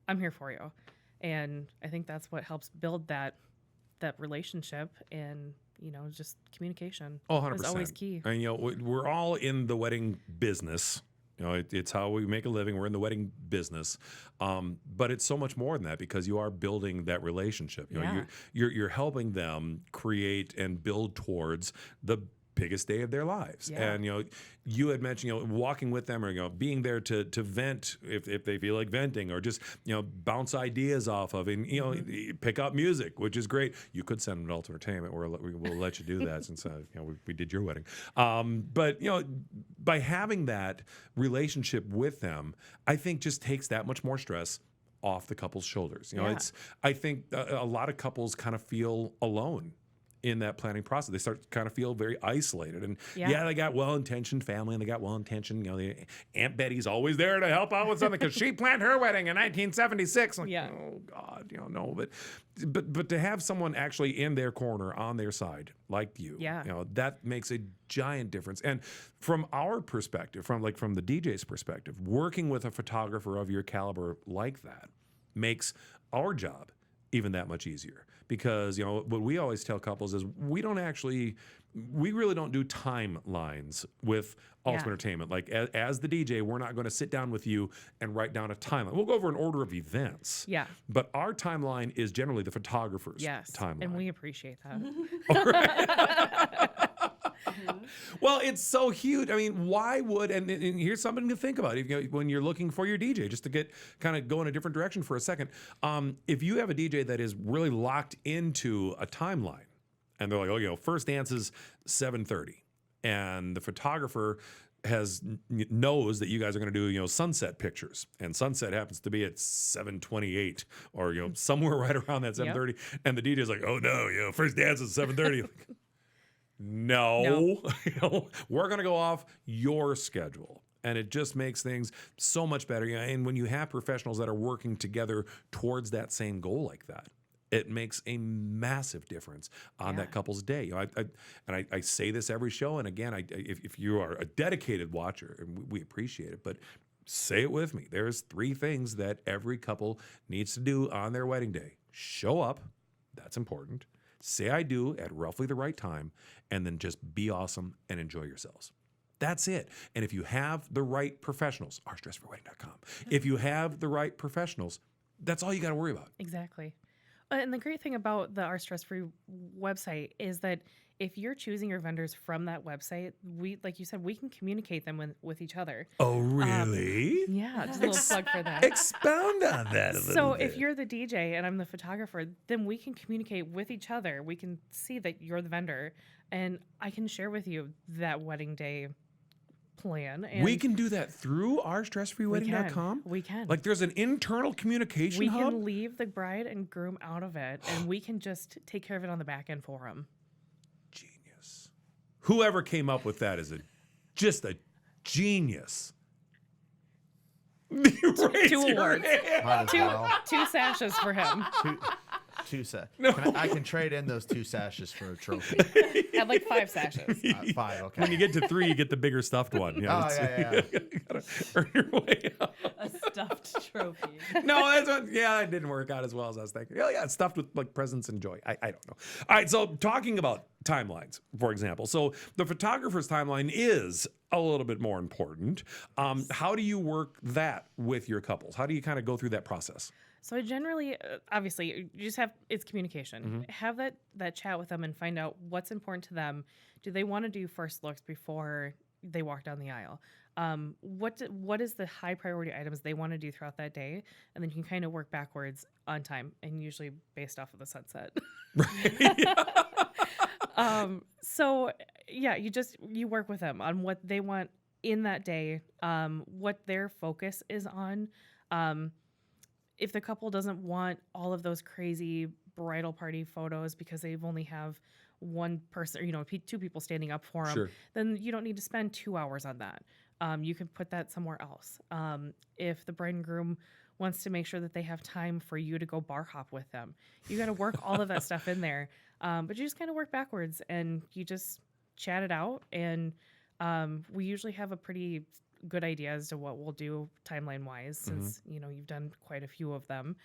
I'm here for you. And I think that's what helps build that relationship and, just communication. Oh, 100%. Is always key. And, we're all in the wedding business. It's how we make a living. We're in the wedding business, but it's so much more than that because you are building that relationship. You're helping them create and build towards the biggest day of their lives. Yeah. And you had mentioned walking with them or being there to vent if they feel like venting or just bounce ideas off of and pick up music, which is great. You could send them to Ultimate Entertainment. We'll let you do that since we did your wedding. But by having that relationship with them, I think just takes that much more stress off the couple's shoulders. I think a lot of couples kind of feel alone in that planning process. They start to kind of feel very isolated. And they got well-intentioned family and they got well-intentioned, Aunt Betty's always there to help out with something because she planned her wedding in 1976. Like, oh God, no. But to have someone actually in their corner, on their side, like you, that makes a giant difference. And from our perspective, from the DJ's perspective, working with a photographer of your caliber like that makes our job even that much easier. Because, what we always tell couples is we really don't do timelines with Ultimate Entertainment. Like as the DJ, we're not going to sit down with you and write down a timeline. We'll go over an order of events. Yeah. But our timeline is generally the photographer's timeline. And we appreciate that. Well, it's so huge. I mean, why would, and here's something to think about when you're looking for your DJ, just to go in a different direction for a second. If you have a DJ that is really locked into a timeline and they're like, first dance is 7:30 and the photographer knows that you guys are going to do, sunset pictures and sunset happens to be at 7:28 or, somewhere right around that 7:30. And the DJ is like, oh no, first dance is 7:30. No. We're going to go off your schedule. And it just makes things so much better. And when you have professionals that are working together towards that same goal like that, it makes a massive difference on that couple's day. I say this every show. And again, if you are a dedicated watcher, and we appreciate it, but say it with me. There's 3 things that every couple needs to do on their wedding day. Show up. That's important. Say I do at roughly the right time, and then just be awesome and enjoy yourselves. That's it. And if you have the right professionals, ourstressfreewedding.com. If you have the right professionals, that's all you got to worry about. Exactly. And the great thing about the Our Stress Free website is that if you're choosing your vendors from that website, like you said, we can communicate them with each other. Oh, really? Yeah, just a little plug for that. Expound on that a little So bit. if you're the DJ and I'm the photographer, then we can communicate with each other. We can see that you're the vendor, and I can share with you that wedding day plan. And we can do that through ourstressfreewedding.com? We can. Like there's an internal communication hub? We can leave the bride and groom out of it, and we can just take care of it on the back end for them. Genius. Whoever came up with that is just a genius. 2 awards. Might as well. 2 sashes for him. Two I can trade in those 2 sashes for a trophy. Had like 5 sashes. 5, okay. When you get to 3, you get the bigger stuffed one. Oh, yeah. You gotta earn your way up. A stuffed trophy. No, that's what. Yeah, it didn't work out as well as I was thinking. Yeah, it's stuffed with like presents and joy. I don't know. All right, so talking about timelines, for example. So the photographer's timeline is a little bit more important. How do you work that with your couples? How do you kind of go through that process? So I generally, obviously, you just it's communication. Have that chat with them and find out what's important to them. Do they want to do first looks before they walk down the aisle? What is the high priority items they want to do throughout that day? And then you can kind of work backwards on time, and usually based off of the sunset. So yeah, you work with them on what they want in that day, what their focus is on. If the couple doesn't want all of those crazy bridal party photos because they only have one person, or 2 people standing up for them, then you don't need to spend 2 hours on that. You can put that somewhere else. If the bride and groom wants to make sure that they have time for you to go bar hop with them. You got to work all of that stuff in there. But you just kind of work backwards and you just chat it out. And we usually have a pretty good idea as to what we'll do timeline wise, since, you know, you've done quite a few of them.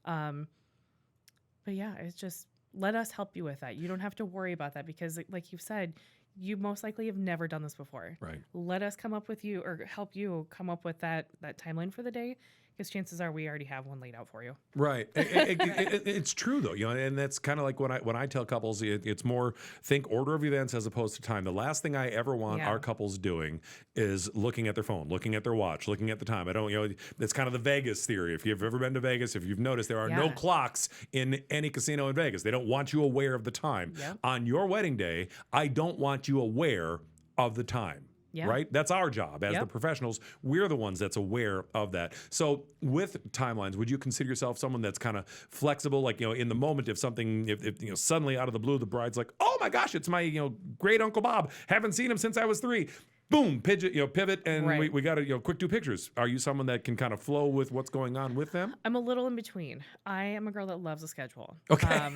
But yeah, it's just let us help you with that. You don't have to worry about that because, like you've said, you most likely have never done this before. Right. Let us come up with you or help you come up with that timeline for the day, because chances are we already have one laid out for you. Right. It's true though, you know, and that's kind of like when I tell couples, it's more think order of events as opposed to time. The last thing I ever want our couples doing is looking at their phone, looking at their watch, looking at the time. I don't, you know, it's kind of the Vegas theory. If you've ever been to Vegas, if you've noticed, there are no clocks in any casino in Vegas. They don't want you aware of the time. Yep. On your wedding day, I don't want you aware of the time. Yeah. Right? That's our job as the professionals. We're the ones that's aware of that. So with timelines, would you consider yourself someone that's kind of flexible? Like, you know, in the moment, if something, if you know, suddenly out of the blue, the bride's like, oh my gosh, it's my, you know, great Uncle Bob. Haven't seen him since I was 3. Boom, pivot, and we got to, you know, quick do pictures. Are you someone that can kind of flow with what's going on with them? I'm a little in between. I am a girl that loves a schedule. Okay.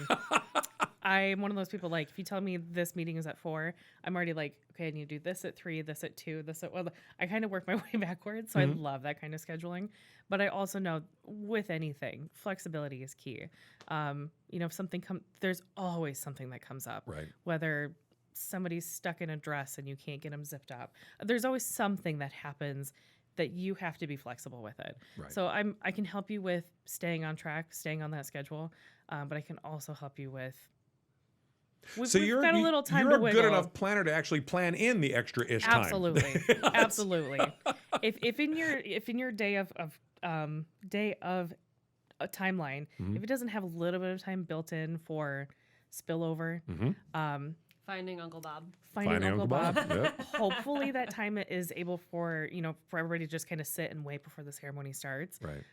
I'm one of those people, like, if you tell me this meeting is at 4, I'm already like, okay, I need to do this at 3, this at 2, this at, well, I kind of work my way backwards. So I love that kind of scheduling. But I also know with anything, flexibility is key. You know, if something there's always something that comes up. Right. Whether somebody's stuck in a dress and you can't get them zipped up. There's always something that happens that you have to be flexible with it. Right. So I can help you with staying on track, staying on that schedule, but I can also help you with. We've got a little time to wiggle. You're a good enough planner to actually plan in the extra-ish time. Absolutely, absolutely. If in your day of a timeline, if it doesn't have a little bit of time built in for spillover, Finding Uncle Bob. Finding Uncle Bob. Yep. Hopefully that time is able for, you know, for everybody to just kind of sit and wait before the ceremony starts. Right.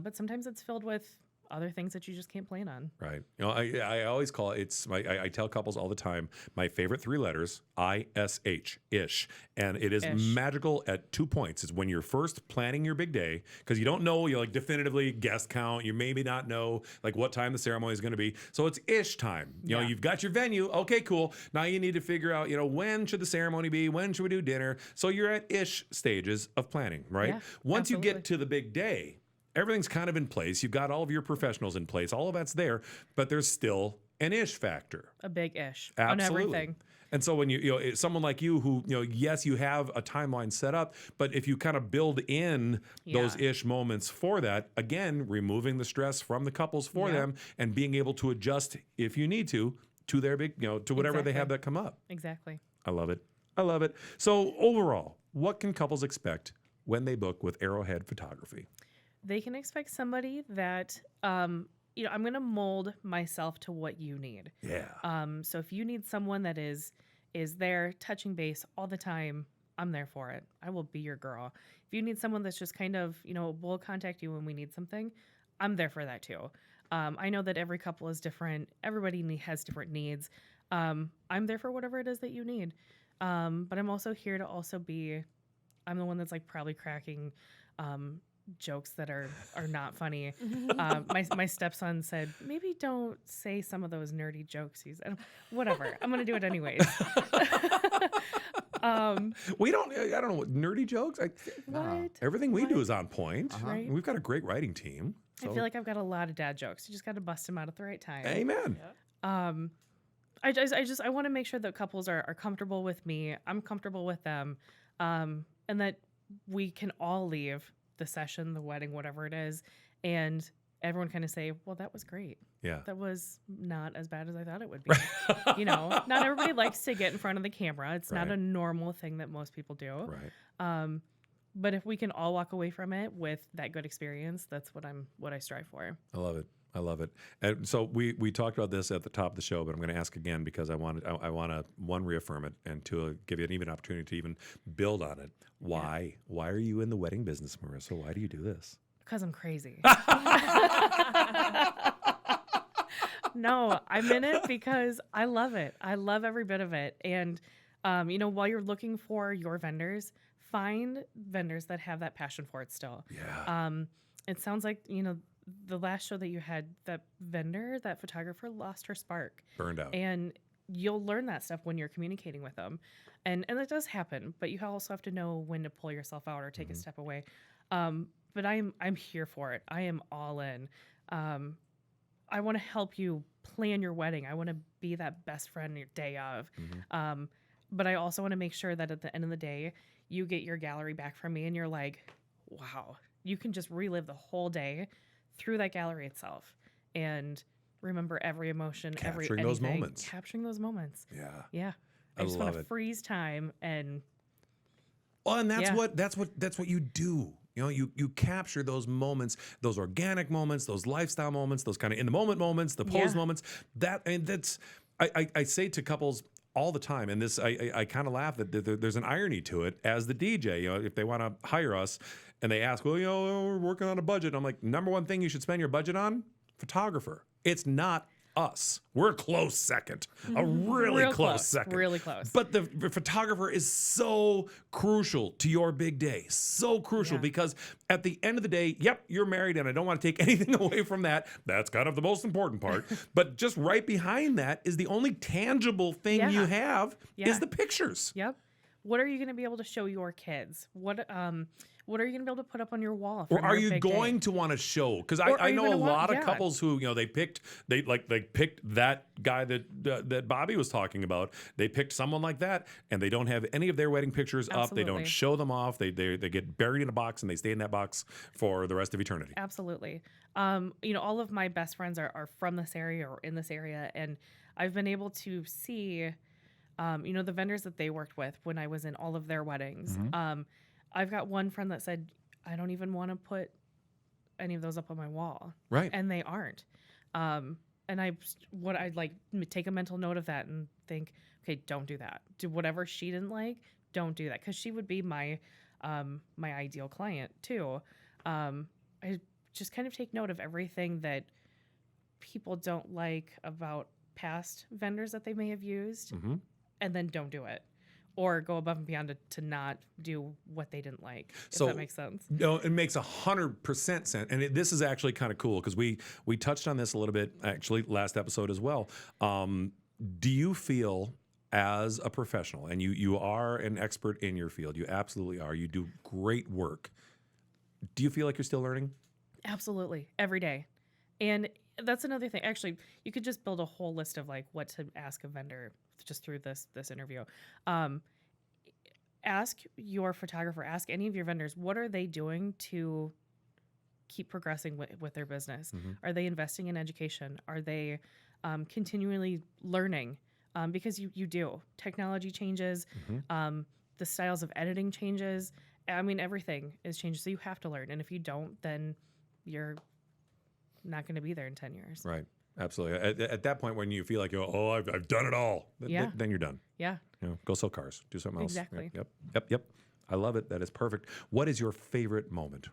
But sometimes it's filled with other things that you just can't plan on. Right. You know, I always call it, I tell couples all the time, my favorite 3 letters, ISH, ish. And it is magical at 2 points. It's when you're first planning your big day, because you don't know, you like definitively guest count. You maybe not know like what time the ceremony is going to be. So it's ish time. You know, you've got your venue. Okay, cool. Now you need to figure out, you know, when should the ceremony be? When should we do dinner? So you're at ish stages of planning, right? Yeah, Once absolutely. you get to the big day, everything's kind of in place. You've got all of your professionals in place. All of that's there, but there's still an ish factor. A big ish Absolutely. on everything. And so when you know, someone like you who, you know, yes, you have a timeline set up, but if you kind of build in those ish moments for that, again, removing the stress from the couples for them and being able to adjust if you need to their big, you know, to whatever they have that come up. Exactly. I love it. I love it. So overall, what can couples expect when they book with Arrowhead Photography? They can expect somebody that, you know, I'm going to mold myself to what you need. Yeah. So if you need someone that is there touching base all the time, I'm there for it. I will be your girl. If you need someone that's just kind of, you know, we'll contact you when we need something, I'm there for that too. I know that every couple is different. Everybody has different needs. I'm there for whatever it is that you need. But I'm also here to also be, I'm the one that's like probably cracking, jokes that are not funny. My stepson said, maybe don't say some of those nerdy jokes. Whatever. I'm gonna do it anyways. We don't. I don't know what nerdy jokes. What? Everything we do is on point. Right. We've got a great writing team. So. I feel like I've got a lot of dad jokes. You just got to bust them out at the right time. Amen. I want to make sure that couples are comfortable with me. I'm comfortable with them, and that we can all leave the session, the wedding, whatever it is, and everyone kind of say, well, that was great. Yeah. That was not as bad as I thought it would be. You know, not everybody likes to get in front of the camera. It's not a normal thing that most people do. Right. But if we can all walk away from it with that good experience, that's what I strive for. I love it. I love it. And so we talked about this at the top of the show, but I'm going to ask again because I want to one, reaffirm it, and two, give you an even opportunity to even build on it. Why? Yeah. Why are you in the wedding business, Marrissa? Why do you do this? Because I'm crazy. No, I'm in it because I love it. I love every bit of it. And, you know, while you're looking for your vendors, find vendors that have that passion for it still. Yeah. it sounds like, the last show that you had, that vendor, that photographer lost her spark. Burned out. And you'll learn that stuff when you're communicating with them. And that does happen, but you also have to know when to pull yourself out or take a step away. But I'm here for it. I am all in. I want to help you plan your wedding. I want to be that best friend your day of. But I also want to make sure that at the end of the day, you get your gallery back from me and you're like, wow, you can just relive the whole day through that gallery itself and remember every emotion, Capturing those moments. Capturing those moments. Yeah. Yeah. I just want love to it. freeze time and Well, and that's Yeah. what you do. You capture those moments, those organic moments, those lifestyle moments, those kind of in the moment moments, the pose Yeah. moments. I say to couples all the time, and this I kind of laugh that there's an irony to it as the DJ. If they want to hire us and they ask, well, we're working on a budget. I'm like, number one thing you should spend your budget on, photographer. It's not us. We're a close second, a really Real close close, second. really close. But the photographer is so crucial to your big day. So crucial Yeah. because at the end of the day, yep, you're married, and I don't want to take anything away from that. That's kind of the most important part. But just right behind that is the only tangible thing Yeah. you have Yeah. is the pictures. Yep. What are you going to be able to show your kids? What are you going to be able to put up on your wall? Or from are your you big day? going to want to show? Because Or I are you know a gonna want- lot of yeah. couples who they picked that guy that Bobbi was talking about. They picked someone like that, and they don't have any of their wedding pictures up. They don't Absolutely. show them off. They get buried in a box, and they stay in that box for the rest of eternity. Absolutely. All of my best friends are from this area or in this area, and I've been able to see, the vendors that they worked with when I was in all of their weddings. I've got one friend that said, I don't even want to put any of those up on my wall. Right. And they aren't. And I'd like take a mental note of that and think, okay, don't do that. Do whatever she didn't like, don't do that. Cause she would be my ideal client too. I just kind of take note of everything that people don't like about past vendors that they may have used, and then don't do it. Or go above and beyond to not do what they didn't like. If that makes sense. No, it makes 100% sense, and this is actually kind of cool because we touched on this a little bit actually last episode as well. Do you feel as a professional, and you are an expert in your field, you absolutely are. You do great work. Do you feel like you're still learning? Absolutely. Every day. And that's another thing. Actually, you could just build a whole list of like what to ask a vendor just through this interview. Ask your photographer, ask any of your vendors, what are they doing to keep progressing with their business? Are they investing in education? Are they continually learning? Because you do. Technology changes. The styles of editing changes. I mean, everything is changing. So you have to learn. And if you don't, then you're not going to be there in 10 years. Right. Absolutely. At that point when you feel like, I've done it all, then you're done. Yeah. Go sell cars. Do something else. Exactly. Yep. I love it. That is perfect. What is your favorite moment?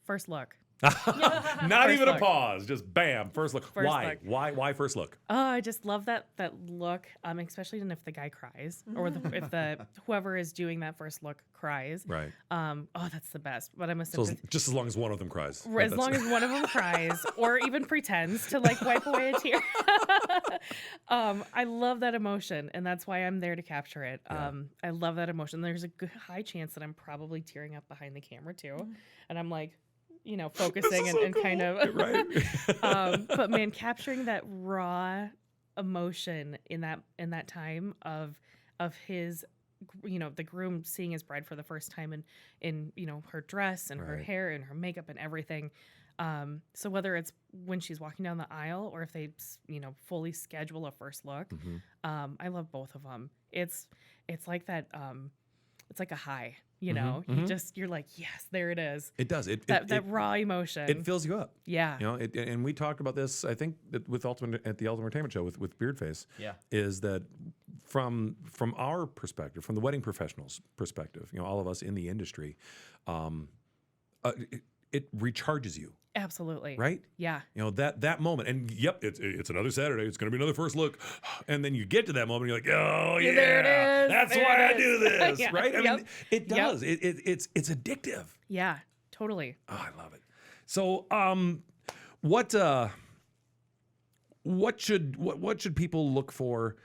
First look. Not First even a look. pause. Just bam. First look. First Why? look. Why first look? Oh, I just love that look. Especially if the guy cries or if the whoever is doing that first look cries. Right. That's the best. But I'm a So just as long as one of them cries. as long as one of them cries or even pretends to like wipe away a tear. I love that emotion, and that's why I'm there to capture it. I love that emotion. There's a good high chance that I'm probably tearing up behind the camera too, and I'm like, focusing and kind of right. but man, capturing that raw emotion in that time of his, the groom seeing his bride for the first time in her dress and her Right. hair and her makeup and everything. So whether it's when she's walking down the aisle or if they, fully schedule a first look, I love both of them. It's like that. It's like a high, you're like, yes, there it is. It does. That raw emotion. It fills you up. Yeah. And we talked about this, I think, with at the Ultimate Entertainment Show with Beardface. Yeah. Is that from our perspective, from the wedding professionals' perspective, all of us in the industry, it recharges you. Absolutely. Right? Yeah. That moment, and yep, it's another Saturday. It's going to be another first look, and then you get to that moment, you're like, oh yeah, there it is. that's There why I it do is. this, Yeah. right? I Yep. mean, it does. It's addictive. Yeah. Totally. Oh, I love it. So, what should people look for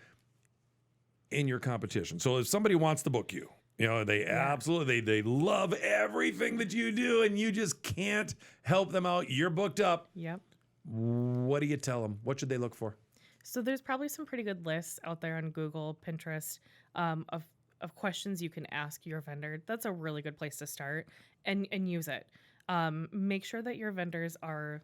in your competition? So, if somebody wants to book you, they absolutely they love everything that you do, and you just can't help them out. You're booked up. Yep. What do you tell them? What should they look for? So there's probably some pretty good lists out there on Google, Pinterest, of questions you can ask your vendor. That's a really good place to start and use it. Make sure that your vendors are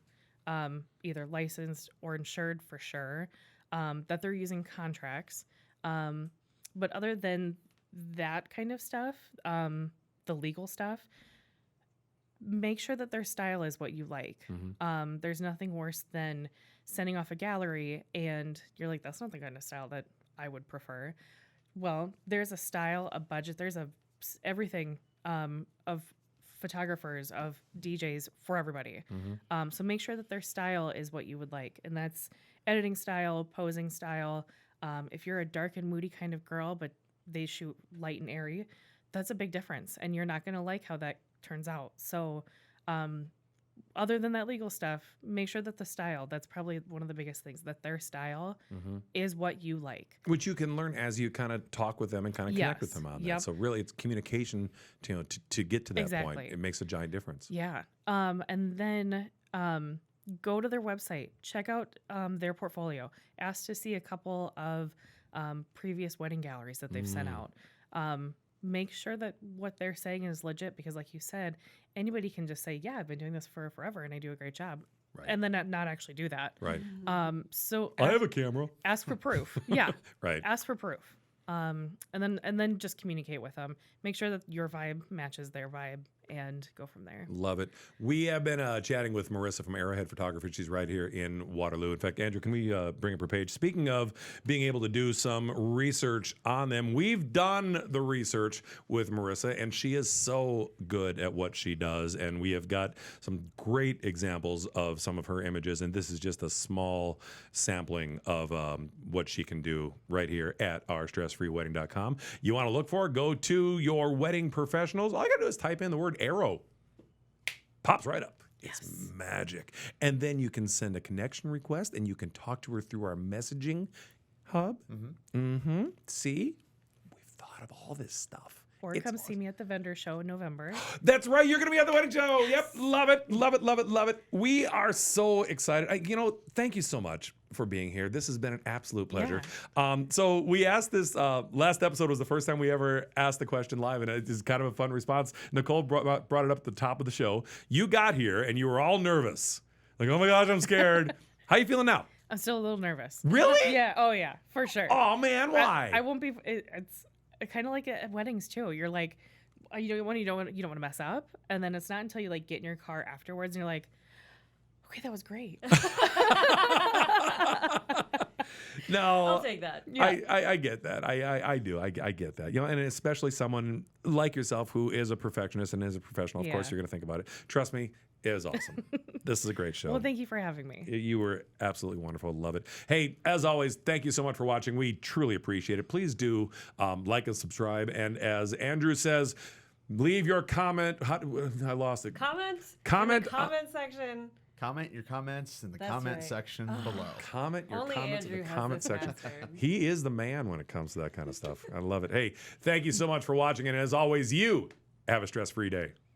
either licensed or insured for sure, that they're using contracts. But other than that kind of stuff, the legal stuff, make sure that their style is what you like. There's nothing worse than sending off a gallery and you're like, that's not the kind of style that I would prefer. Well, there's a style, a budget, there's everything of photographers, of DJs for everybody. So make sure that their style is what you would like. And that's editing style, posing style. If you're a dark and moody kind of girl, but they shoot light and airy, that's a big difference. And you're not going to like how that turns out. So other than that legal stuff, make sure that the style, that's probably one of the biggest things, that their style is what you like. Which you can learn as you kind of talk with them and kind of connect with them on that. So really it's communication to get to that point. It makes a giant difference. Yeah. And then go to their website, check out their portfolio, ask to see a couple of previous wedding galleries that they've sent out. Make sure that what they're saying is legit, because like you said, anybody can just say, yeah, I've been doing this for forever and I do a great job. Right. And then not actually do that. Right. So I have a camera. Ask for proof. Yeah. Right. Ask for proof. And then just communicate with them. Make sure that your vibe matches their vibe and go from there. Love it. We have been chatting with Marrissa from Arrowhead Photography. She's right here in Waterloo. In fact, Andrew, can we bring up her page? Speaking of being able to do some research on them, we've done the research with Marrissa, and she is so good at what she does. And we have got some great examples of some of her images. And this is just a small sampling of what she can do right here at ourstressfreewedding.com. You want to look for it? Go to your wedding professionals. All you got to do is type in the word Arrow. Pops right up. It's magic. And then you can send a connection request and you can talk to her through our messaging hub. See? We've thought of all this stuff. Or come see me at the vendor show in November. That's right. You're going to be at the wedding show. Yep. Love it. Love it. Love it. Love it. We are so excited. Thank you so much for being here. This has been an absolute pleasure. So we asked this, last episode was the first time we ever asked the question live, and it is kind of a fun response. Nicole brought it up at the top of the show. You got here and you were all nervous. Like, oh my gosh, I'm scared. How you feeling now? I'm still a little nervous. Really? Yeah. Oh yeah, for sure. Oh man, why? I won't be, it's kind of like at weddings too. You're like, you don't want to mess up. And then it's not until you like get in your car afterwards and you're like, okay, that was great. No, I'll take that. Yeah. I get that. I do. I get that. And especially someone like yourself who is a perfectionist and is a professional. Of course, you're going to think about it. Trust me, it is awesome. This is a great show. Well, thank you for having me. You were absolutely wonderful. Love it. Hey, as always, thank you so much for watching. We truly appreciate it. Please do like and subscribe. And as Andrew says, leave your comment. I lost it. Comments? Comment. In the comment section. Comment your comments in the That's comment right. section below. Comment your Only comments Andrew in the has comment this section. mastered. He is the man when it comes to that kind of stuff. I love it. Hey, thank you so much for watching. And as always, you have a stress-free day.